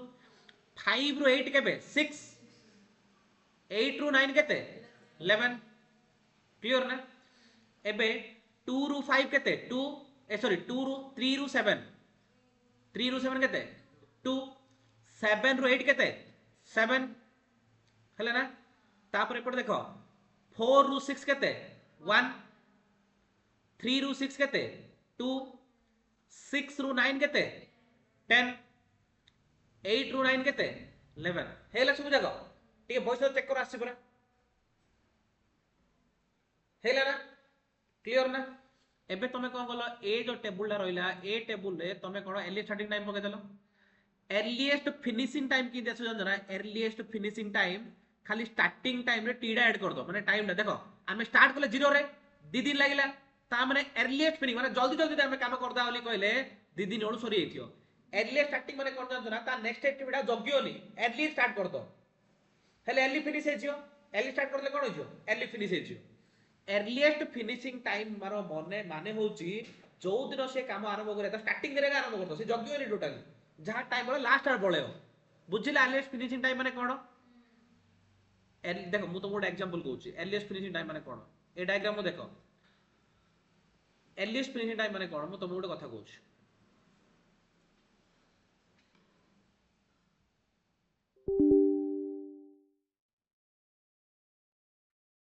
5 रो 8 केबे 6 8 रो 9 केते 11 क्लियर ना. एबे 2 रू 5 केते 2 सॉरी 2 रू 3 रू 7 केते 2 7 रू 8 केते 7 हैला ना. तापर एपट देखो 4 रू 6 केते 1 3 रू 6 केते 2 6 रू 9 केते 10 8 रू 9 केते 11 हैला सब जगह ठीक है वॉइस चेक कर आसी पूरा हैला ना क्लियर ना. एबे तमे कोन गलो ए जो टेबुल रहिला ए टेबुल रे तमे कोन अर्लीस्ट स्टार्टिंग टाइम पके देलो अर्लीस्ट फिनिशिंग टाइम की देसो जंजना अर्लीस्ट फिनिशिंग टाइम खाली स्टार्टिंग टाइम रे टीडा ऐड कर दो माने टाइम ना देखो हमें स्टार्ट करले 0 रे 2 दिन लागिला ता माने अर्लीस्ट फिनिशिंग माने जल्दी हमें काम करदा होली कहले 2 दिन ओळु सरी हेथियो. अर्लीस्ट स्टार्टिंग माने कोन जंजना ता नेक्स्ट एक्टिविटी जगियोनी अर्ली स्टार्ट कर दो हेले अर्ली फिनिश हेजियो अर्ली स्टार्ट करले कोन होजियो अर्ली फिनिश हेजियो. अर्लीस्ट फिनिशिंग टाइम मारो माने होची जो दिन से काम आरंभ करे तो स्टार्टिंग करे आरंभ करतो से जगियोनी टोटली जहां टाइम बोले लास्ट आर बोलेओ बुझिला. अर्लीस्ट फिनिशिंग टाइम माने कोन देखो मु तो मोड एग्जांपल कहूची अर्लीस्ट फिनिशिंग टाइम माने कोन ए डायग्राम में देखो अर्लीस्ट फिनिशिंग टाइम माने कोन मु तो मोड कथा कहूची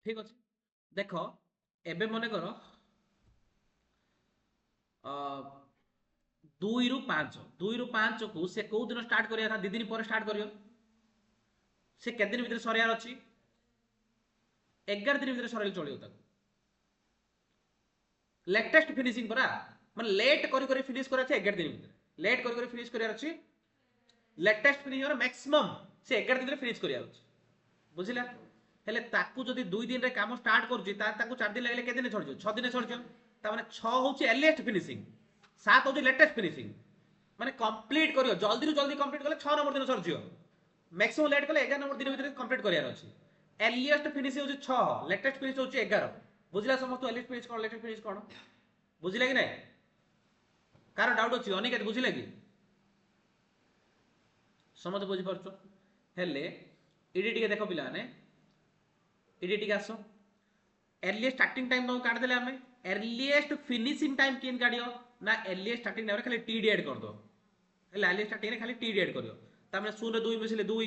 ठीक अछि. देखो एबे मने करो 2 रू 5 को से को दिन स्टार्ट करिया था 2 दिन पर स्टार्ट करियो से के दिन भीतर सरियार अछि 11 दिन भीतर सरियल चलियो ताको लेटेस्ट फिनिशिंग परा माने लेट करी फिनिश करे छै 11 दिन भीतर लेट करी फिनिश करिया अछि लेटेस्ट फिनिशिंग मैक्सिमम से 11 दिन भीतर फिनिश करिया अछि बुझिला. हेले ताकू जदी 2 दिन रे काम स्टार्ट करछि ताकू 4 दिन लागले के दिन छोड़ 6 दिन छोड़ ता माने 6 होछि अर्लीस्ट फिनिशिंग 7 होछि लेटेस्ट फिनिशिंग माने कंप्लीट करियो जल्दी कंप्लीट करले 6 नंबर दिन सरजियो मैक्सिमम लेट करले 11 नंबर दिन भीतर कंप्लीट करियार अछि. अर्लीस्ट फिनिश होछि 6 लेटेस्ट फिनिश होछि 11 बुझिला समस्त अर्लीस्ट फिनिश कोन लेटेस्ट फिनिश कोन बुझिला कि नै कार डाउट अछि अनिकेत बुझिला कि समस्त बुझि परछो. हेले इडी टिके देखो पिला ने इडी टिके आसो अर्लीस्ट स्टार्टिंग टाइम तो काट देले हमें अर्लीस्ट फिनिशिंग टाइम किन काडियो ना अर्लीस्ट स्टार्टिंग टाइम रे खाली टीडी ऐड कर दो हेले अर्लीस्ट स्टार्टिंग रे खाली टीडी ऐड करियो ता माने 0 2 मिसिले 2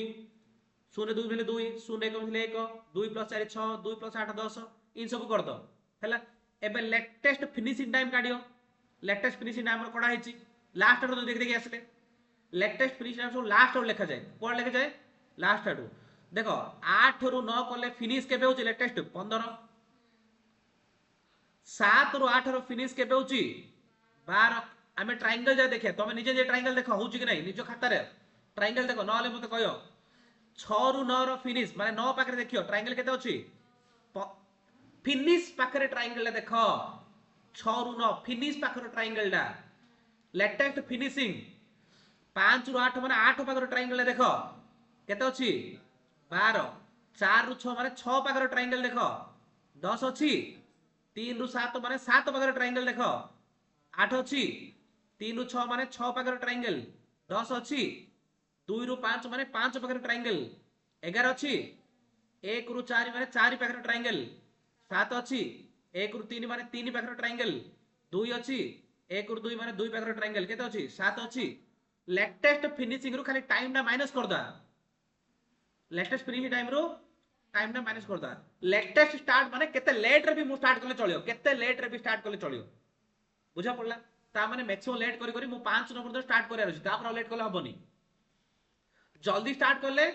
0 2 मिसिले 2 0 1 मिसिले 1 2 + 4 6 2 + 8 10 इन सब कर दो हैला एबे लेटेस्ट फिनिशिंग टाइम काढियो लेटेस्ट फिनिशिंग टाइम कड़ा हेची लास्ट आडू देख देख आसले लेटेस्ट फिनिशिंग टाइम सब लास्ट आडू लिखा जाए कोड लिखा जाए लास्ट आडू देखो 8 रु 9 कले फिनिश केबे होची लेटेस्ट 15 7 रु 8 रो फिनिश केबे होची 12 आमे ट्रायंगल जा देखिया तमे निजे जे ट्रायंगल देखो होची कि नहीं निजो खाता रे ट्रायंगल देखो नले मते कहयो 6 रु 9 रो फिनिश माने 9 पाखरे देखियो ट्रायंगल केते होची फिनिश पाखरे ट्रायंगल देखो 6 रु 9 फिनिश पाखरे ट्रायंगल डा लेटेस्ट फिनिशिंग 5 रु 8 माने 8 पाखरे ट्रायंगल देखो केते होची 12 4 रु 6 माने 6 पाखरे ट्रायंगल देखो 10 अछि 3 रु 7 माने 7 पाखरे ट्रायंगल देखो 8 अछि 3 रु 6 माने 6 पाखरे ट्रायंगल 10 अछि 2 रु 5 माने 5 पाखरे ट्रायंगल 11 अछि 1 रु 4 माने 4 पाखरे ट्रायंगल 7 अछि 1 रु 3 माने 3 पाखरे ट्रायंगल 2 अछि 1 रु 2 माने 2 पाखरे ट्रायंगल केते अछि 7 अछि लेटेस्ट फिनिशिंग रु खाली टाइम ना माइनस कर दा लेटेस्ट फिनिशिंग टाइम रु टाइम ना माइनस कर दा लेटेस्ट स्टार्ट माने केते लेट रे भी मु स्टार्ट करले चलियो केते लेट रे भी स्टार्ट करले चलियो बुझा पड़ला ता माने मैक्सिमम लेट करी करी मु 5 नंबर दे स्टार्ट करे रहछि ता पर लेट करले हबनी जल्दी स्टार्ट करले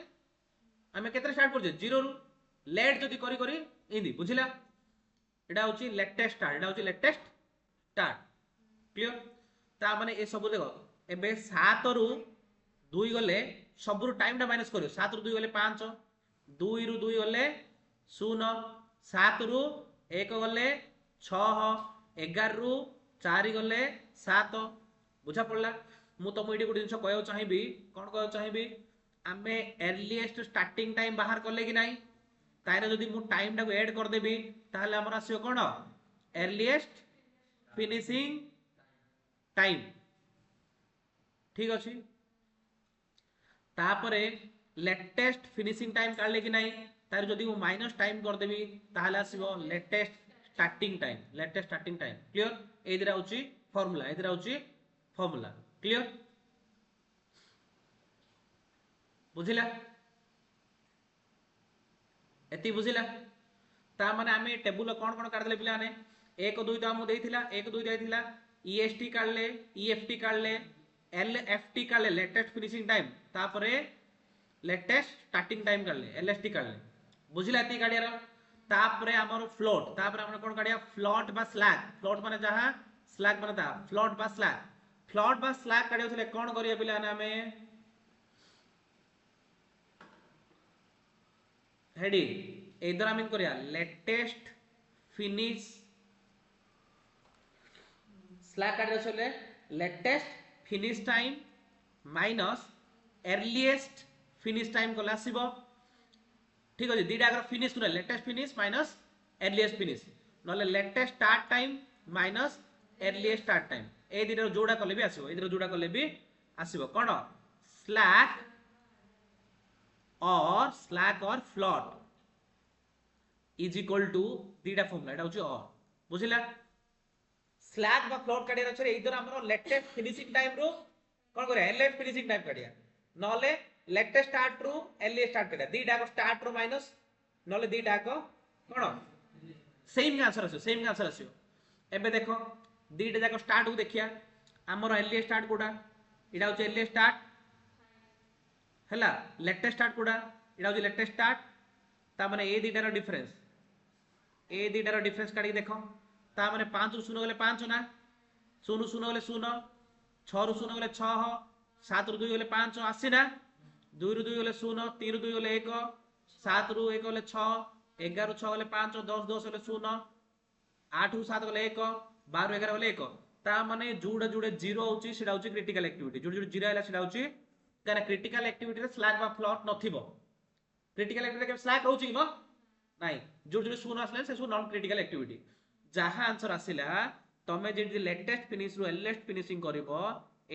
हमें केते स्टार्ट कर 0 रु लेट जदी करी करी इंदी बुझिला एटा होची लेटेस्ट स्टार्ट एटा होची लेटेस्ट स्टार्ट क्लियर ता माने ए सब देखो एबे 7 रु 2 गले सब रु टाइम टा माइनस करियो 7 रु 2 गले 5 2 रु 2 गले 0 7 रु 1 गले 6 11 रु 4 गले 7 बुझा पड़ला मु तुम ये गोटे जिन कह चाहिए कौन कह चाहिए आम अर्लीएस्ट स्टार्टिंग टाइम बाहर कले कि नहीं तारे जदि मु टाइम टाको ऐड कर देबी ताहले हमर आसीयो कोन अर्लीएस्ट फिनिशिंग टाइम ठीक अछि तापरे लेटेस्ट फिनिशिंग टाइम काढले कि नहीं तारे जदि मु माइनस टाइम कर देबी ताहले आसीबो latest starting time clear A दिरा होची फार्मूला क्लियर बुझिला एति बुझिला ता माने आमे टेबुल कोन कोन काढ देले पिला ने 1 2 तो हमु देइथिला 1 2 देइथिला ईएसटी काढले ईएफटी काढले एलएफटी काढले लेटेस्ट फिनिशिंग टाइम तापरे लेटेस्ट स्टार्टिंग टाइम काढले एलएसटी काढले बुझिला एति काढियार तापरे हमर फ्लोट तापरे हमर कोन काढिया फ्लोट बा स्लैग फ्लोट माने जहां स्लैग माने ता फ्लोट बा स्लैग काढियो थले कोन करिया पिला ने हमें हेडी इधर आम करिया लेटेस्ट फिनिश स्लैग काढियो छले latest finish time minus earliest finish time कोला आसीबो ठीक अछि दीटा अगर फिनिश कुरा latest finish minus earliest finish नले latest start time minus earliest start time ए दीटा जोड़ा कले भी आसीबो इधर जोड़ा कले भी आसीबो कोन स्लैग और फ्लोट इज इक्वल टू दीटा फॉर्मूला एटा होची और बुझिला स्लैग बा फ्लोट काढिया रछरे इधर हमरो लेटेस्ट फिनिशिंग टाइम रो कोन करे लेटेस्ट फिनिशिंग टाइम काढिया नले लेटेस्ट स्टार्ट रो एलए स्टार्ट काढिया दीटा को स्टार्ट रो माइनस नले दीटा को कोन सेम आंसर आसीयो एबे देखो दीटा जाको स्टार्ट को देखिया हमरो एलए स्टार्ट कोडा इडा होची एलए स्टार्ट हैला लेटेस्ट स्टार्ट कोडा इडा होची लेटेस्ट स्टार्ट ता माने ए दीटा रो डिफरेंस काढी देखो ता माने 5 रु 0 गले 5 ना 0 0 गले 0 6 रु 0 गले 6 7 रु 2 गले 5 आसी ना 2 रु 2 गले 0 3 रु 2 गले 1 7 रु 1 गले 6 11 रु 6 गले 5 10 10 गले 0 8 रु 7 गले 1 12 रु 11 गले 1 ता माने जुडे जुडे 0 होची सेडा होची क्रिटिकल एक्टिविटी जुडे जुडे 0 आला सेडा होची काना क्रिटिकल एक्टिविटी रे स्लैग बा फ्लोट नथिबो क्रिटिकल एक्टिविटी के स्लैग होची न नाही जुडे जुडे 0 आसले से नॉन क्रिटिकल एक्टिविटी जहा आंसर आसिला तमे जे लेटेस्ट फिनिश रो लेटेस्ट फिनिशिंग करबो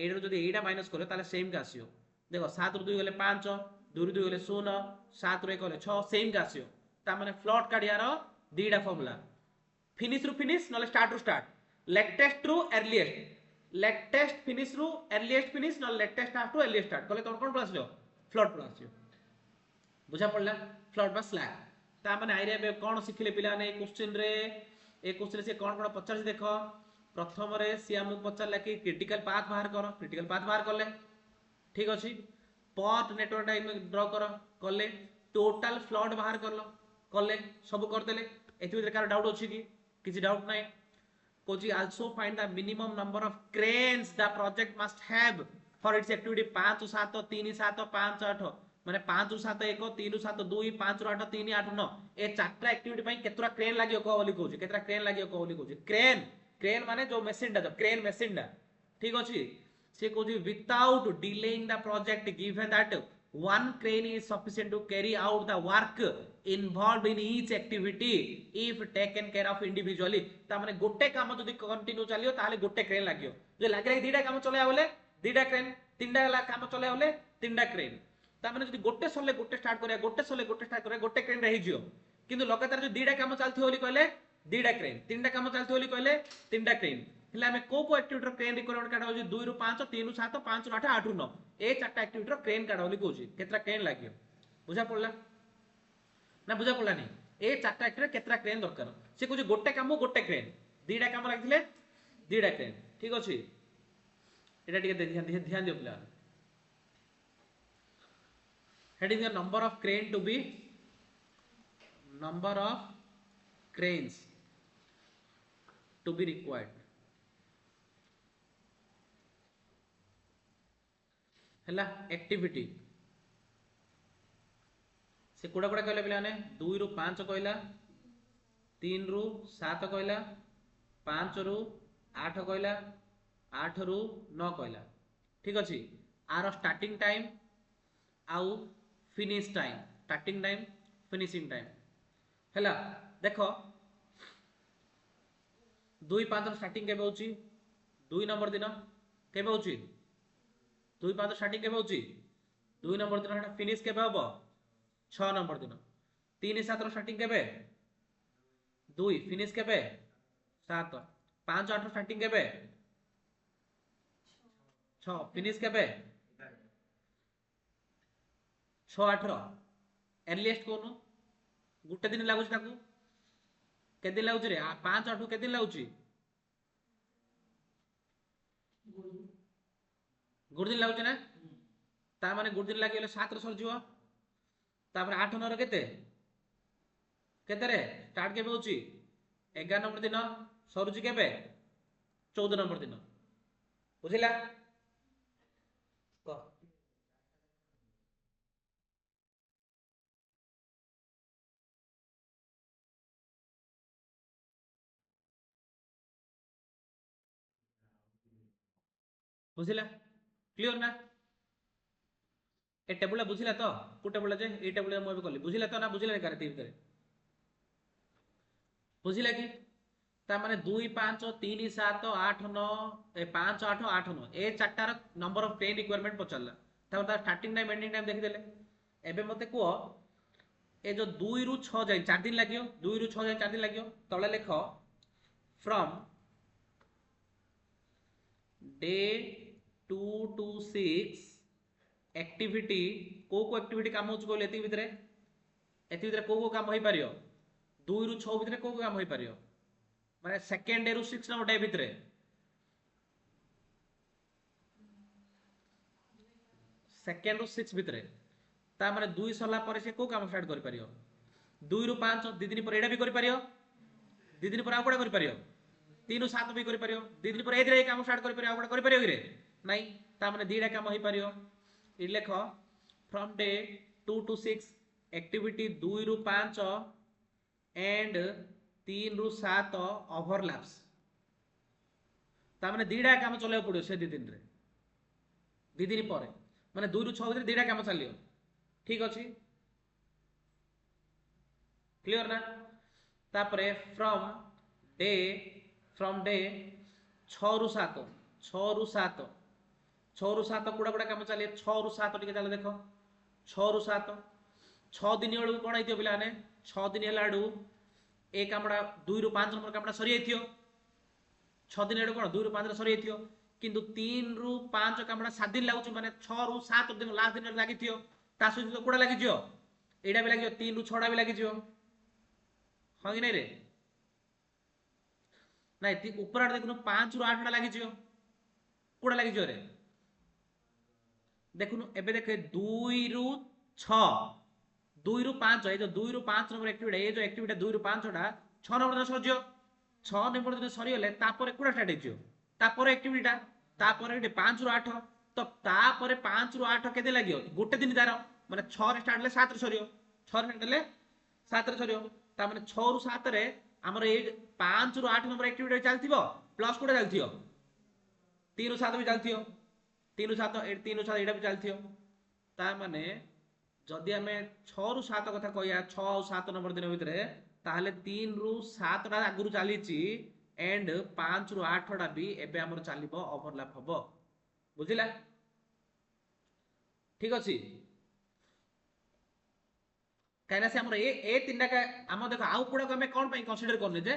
एडरो जदी एडा माइनस करो ताले सेम का आसियो देखो 7 रु 2 गले 5 2 रु 2 गले 0 7 रु 1 गले 6 सेम का आसियो ता माने फ्लोट काढियारो दीडा फार्मूला फिनिश रु फिनिश नले स्टार्ट रु स्टार्ट लेटेस्ट रु अर्लीएस्ट लेटेस्ट फिनिश रु अर्लीएस्ट फिनिश नले लेटेस्ट स्टार्ट रु अर्लीएस्ट स्टार्ट कले तोर कोन आसियो फ्लड पळ आसी बुझा पड़ला फ्लड बा स्लैग ता माने आइरे बे कोन सिखिले पिला ने क्वेश्चन रे से कोन कोन पचार देखो प्रथम रे सी हमु पचारला कि क्रिटिकल पाथ बाहर करो क्रिटिकल पाथ बाहर करले ठीक अछि पथ नेटवर्क डायग्राम ड्रा करो करले टोटल फ्लड बाहर करलो करले सब कर देले एथि भीतर कार डाउट अछि कि किछि डाउट नै Kochi also find the minimum number of cranes the project must have for its activity 5 7 3 7 5 8 माने 5 7 1 3 7 2 5 8 3 8 9 ए चारटा एक्टिविटी पई केतरा क्रेन लागियो को बोली कहूची केतरा क्रेन लागियो को बोली कहूची क्रेन क्रेन माने जो मशीन दा जो क्रेन मशीन दा ठीक अछि से कहूची without delaying the project given that one crane is sufficient to carry out the work involved in each activity if taken care of individually ता माने गोटे काम जदी कंटिन्यू चलियो ताले गोटे क्रेन लागियो जे लागे दीटा काम चले बोले दीटा क्रेन तीनटा काम चले बोले तीनटा क्रेन ता माने जदी गोटे सले गोटे स्टार्ट करिया गोटे सले गोटे स्टार्ट करिया गोटे क्रेन रहि जियो किंतु लगातार जो दीटा काम चलथि होली कहले दीटा क्रेन तीनटा काम चलथि होली कहले तीनटा क्रेन हेला हमें को एक्टिविटी रो क्रेन रिक्वायरमेंट काढा होजी 2 ରୁ 5 3 ରୁ 7 5 ରୁ 8 8 ରୁ 9 ए चारटा एक्टिविटी रो क्रेन काढा होली कहूची केतरा क्रेन लागियो बुझा पड़ला ना बुझा पड़ला नहीं ए चारटा एक्टिविटी केतरा क्रेन दरकार से कहूची गोटे काम गोटे क्रेन दीटा काम लागिले दीटा क्रेन ठीक अछि एटा टिके ध्यान दियो पिला heading the number of crane to be number of cranes to be required हैला एक्टिविटी से कोडा कोडा कहले पिला ने 2 ରୁ 5 कहला 3 ରୁ 7 कहला 5 ରୁ 8 कहला 8 ରୁ 9 कहला ठीक अछि आर स्टार्टिंग टाइम आउ finish time starting time finishing time हैला देखो 2 5 स्टार्टिंग केबे होची 2 नंबर दिन केबे होची 2 5 स्टार्टिंग केबे होची 2 नंबर दिन हटा फिनिश केबे होबो 6 नंबर दिन 3 7 स्टार्टिंग केबे 2 फिनिश केबे 7 5 8 स्टार्टिंग केबे 6 फिनिश केबे 6 8 अर्लीस्ट कोनु गुटे दिन लागुच ताकू के दिन लागुच रे 5 8 के दिन लागुची गुड दिन लागुच ना ता माने गुड दिन लागिले 7 रे सर जिवो तापर 8 9 रे केते रे स्टार्ट केबे होची 11 नंबर दिन सरुची केबे 14 नंबर दिन बुझिला क बुझिला क्लियर ना ए टेबुल बुझिला तो को टेबुल जे ए टेबुल मो कली बुझिला तो ना बुझिला कार ती भीतर बुझिला कि ता माने 2 5 3 7 8 9 ए 5 8 8 9 ए चारटार नंबर ऑफ ट्रेन रिक्वायरमेंट पचलला ता स्टार्टिंग टाइम एंडिंग टाइम देखि देले एबे मते को ए जो 2 ରୁ 6 जाय 4 दिन लागियो 2 ରୁ 6 जाय 4 दिन लागियो तळे लेखो फ्रॉम डे 2 to 6 एक्टिविटी को एक्टिविटी काम होच कोले एति भीतर को काम होई परियो 2 ରୁ 6 भीतर को काम होई परियो माने सेकंड डे ରୁ 6 नंबर डे भीतर सेकंड ରୁ 6 भीतर ता माने 2 सरला पर से को काम स्टार्ट करि परियो 2 ରୁ 5 2 दिन पर एडा भी करि परियो 2 दिन पर आ कोडा करि परियो 3 ରୁ 7 भी करि परियो 2 दिन पर एदरे काम स्टार्ट करि परियो आ कोडा करि परियो रे नाही ता माने दीडा काम होई परियो इ लेखो फ्रॉम डे 2 to 6 एक्टिविटी 2 ରୁ 5 एंड 3 ରୁ 7 ओवरलैप्स ता माने दीडा काम चले पड़ियो से 2 दिन रे 2 दिन पर माने 2 ରୁ 6 भीतर दीडा काम चलियो ठीक अछि क्लियर ना तापरे फ्रॉम डे 6 ରୁ 7 6 ରୁ 7 6 ରୁ 7 कुडा कुडा काम चले 6 ରୁ 7 टिके चले देखो 6 ରୁ 7 6 दिन बेलू कोन आइतियो पिला ने 6 दिन हेलाडू ए कामडा 2 ରୁ 5 नंबर कामडा सरी आइतियो 6 दिन हेडू कोन 2 ରୁ 5 रे सरी आइतियो किंतु 3 ରୁ 5 कामडा 7 दिन लागुची माने 6 ରୁ 7 दिन लास्ट दिन लागितियो ता सहित कोड़ा लागि जियो एडा भी लागि 3 रु 6 भी लागि जियो हां कि नहीं रे नहीं ऊपर आड़ देखुन 5 रु 8 लागि जियो कोड़ा लागि जियो रे देखुन एबे देखे 2 रु 6 2 रु 5 ये जो 2 रु 5 नंबर एक्टिविटी ये जो एक्टिविटी 2 रु 5 टा 6 नंबर दिन सरजियो 6 नंबर दिन सरी गले तापर कोड़ा स्टार्ट हेजियो तापर एक्टिविटी तापर 5 रु 8 तो तापर 5 रु 8 केते लागियो गोटे दिन तार माने 6 रे स्टार्ट ले 7 रे सरियो 6 रे स्टार्ट ले 7 रे सरियो ता माने 6 रु 7 रे हमर ए 5 रु 8 नंबर एक्टिविटी चलथिबो प्लस कोड़ा चलथियो 3 रु 7 भी चलथियो 3 रु 7 3 रु 7 एटा भी चलथियो ता माने जदि आमे 6 रु 7 कथा कहया 6 और 7 नंबर दिन भितरे ताहले 3 रु 7 टा आगुरु चलीची एंड 5 रु 8 टा भी एबे हमर चलिबो ओवरलैप हबो बुझिला ठीक अछि काइना से हमर ए तीनटा का हम देखो आउ पुडा को हमें कोन पई कंसीडर करने जे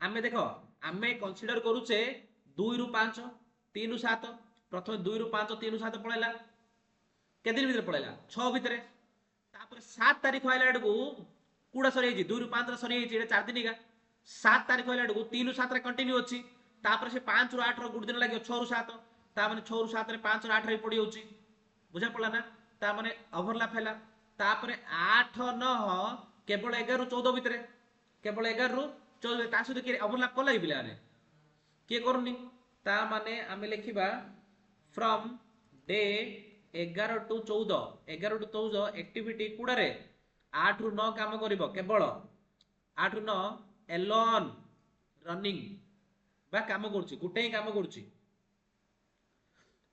हमें देखो हमें कंसीडर करूचे 2 रु 5 3 रु 7 प्रथम 2 रु 5 3 रु 7 पळेला के दिन भीतर पळेला 6 भीतर तापर 7 तारीख आइला डगु कुडा सरी छि 2 रु 5 रे सरी छि 4 दिन का 7 तारीख आइला डगु 3 रु 7 रे कंटिन्यू अछि तापर से 5 रु 8 रो गुड दिन लागियो 6 रु 7 ता माने 6 रु 7 रे 5 रु 8 रे पड़ी होछि बुझा पड़ला ना ता माने ओवरलैप हैला तापर 8 9 केवल 11 रु 14 भीतर केवल 11 रु 14 ता सहित के ओवरलैप कोला बिला ने के करनी ता माने आमे लिखिबा फ्रॉम डे 11 टू 14 एक्टिविटी कुड़ा रे 8 रु 9 काम करिवो केवल 8 रु 9 एलोन रनिंग बा काम करछि गुटे ही काम करछि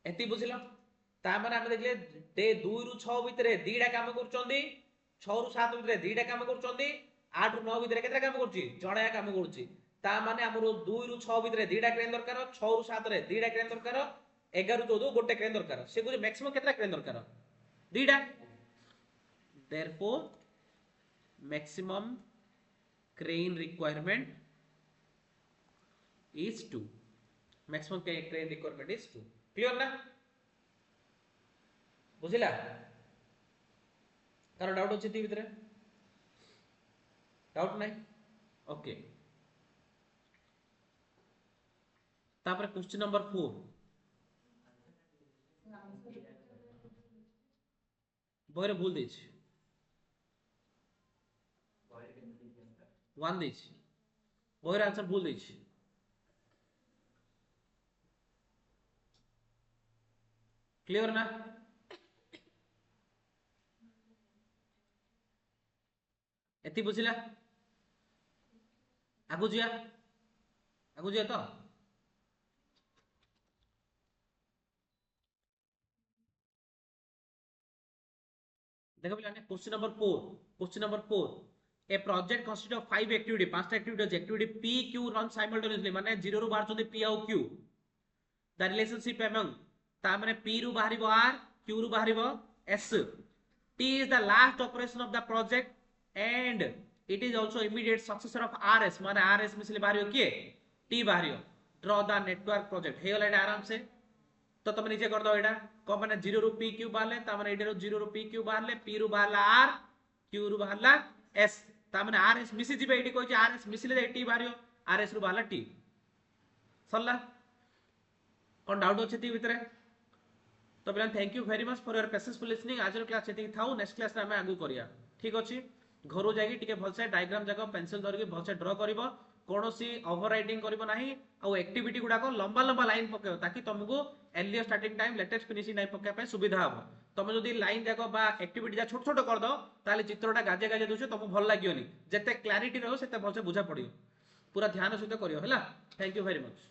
एति बुझिलो ता माने हम देखले डे 2 रु 6 भीतर दीडा काम करचोंदी 6 रु 7 भीतर दीडा काम करचोंदी 8 रु 9 भीतर केतरा काम करछि जणा काम करछि ता माने हमरो 2 रु 6 भीतर दीडा क्रेन दरकार 6 रु 7 रे दीडा क्रेन दरकार 11 रु 14 गोटे क्रेन दरकार से कुछ मैक्सिमम केतरा क्रेन दरकार दीडा therefore maximum crane requirement is 2 maximum crane requirement is 2 clear ना बुझिला तार डाउट अछि ती भितरे डाउट नाही ओके तापर क्वेश्चन नंबर 4 बहरे भूल देछि 1 देछि बहरे आंसर भूल देछि क्लियर ना एति बुझिला आगु जिया तो देखो पिलाने question number 4 A project consist of 5 activity 5 activity activity P Q run simultaneously माने 0 रु बाहर चंदी पी और क्यू द रिलेशनशिप अमंग ता माने पी रु बाहरिबो आर क्यू रु बाहरिबो S T is the last operation of the project and it is also immediate successor of RS माने आरएस मिसले बाहरियो के टी बाहरियो ड्रॉ द नेटवर्क प्रोजेक्ट हे वाला आराम से तो तुम नीचे कर दो एटा को माने 0 रु पी क्यू बाहरले ता माने एटा 0 रु पी क्यू बाहरले पी रु बाहरला आर क्यू रु बाहरला एस ता माने आरएस मिसी जिबे एटी कहै आरएस मिसिले टी बाहरियो आरएस रु बाहरला टी सरला कोन डाउट अछि ती भितरे तो बिलान thank you very much for your patienceful listening आज क्लास एति थाउ नेक्स्ट क्लास रे हम आगु करिया ठीक अछि घरो जाई टिके भलसे डायग्राम जाको पेंसिल धर के भलसे ड्रा करिवो कोनोसी ओवरराइटिंग करिवो नाही आ एक्टिविटी गुडा को लंबा लंबा लाइन पकेओ ताकि तुमको earlier starting time latest finishing time पके पे सुविधा हो तुम जदी लाइन जाको बा एक्टिविटी जा छोट छोट कर दो ताले चित्रटा गाजे गाजे दोछ तुमको भल लागियोनी जते क्लैरिटी रहो सेते भलसे बुझा पड़ियो पूरा ध्यान सहित करियो हला थैंक यू वेरी मच।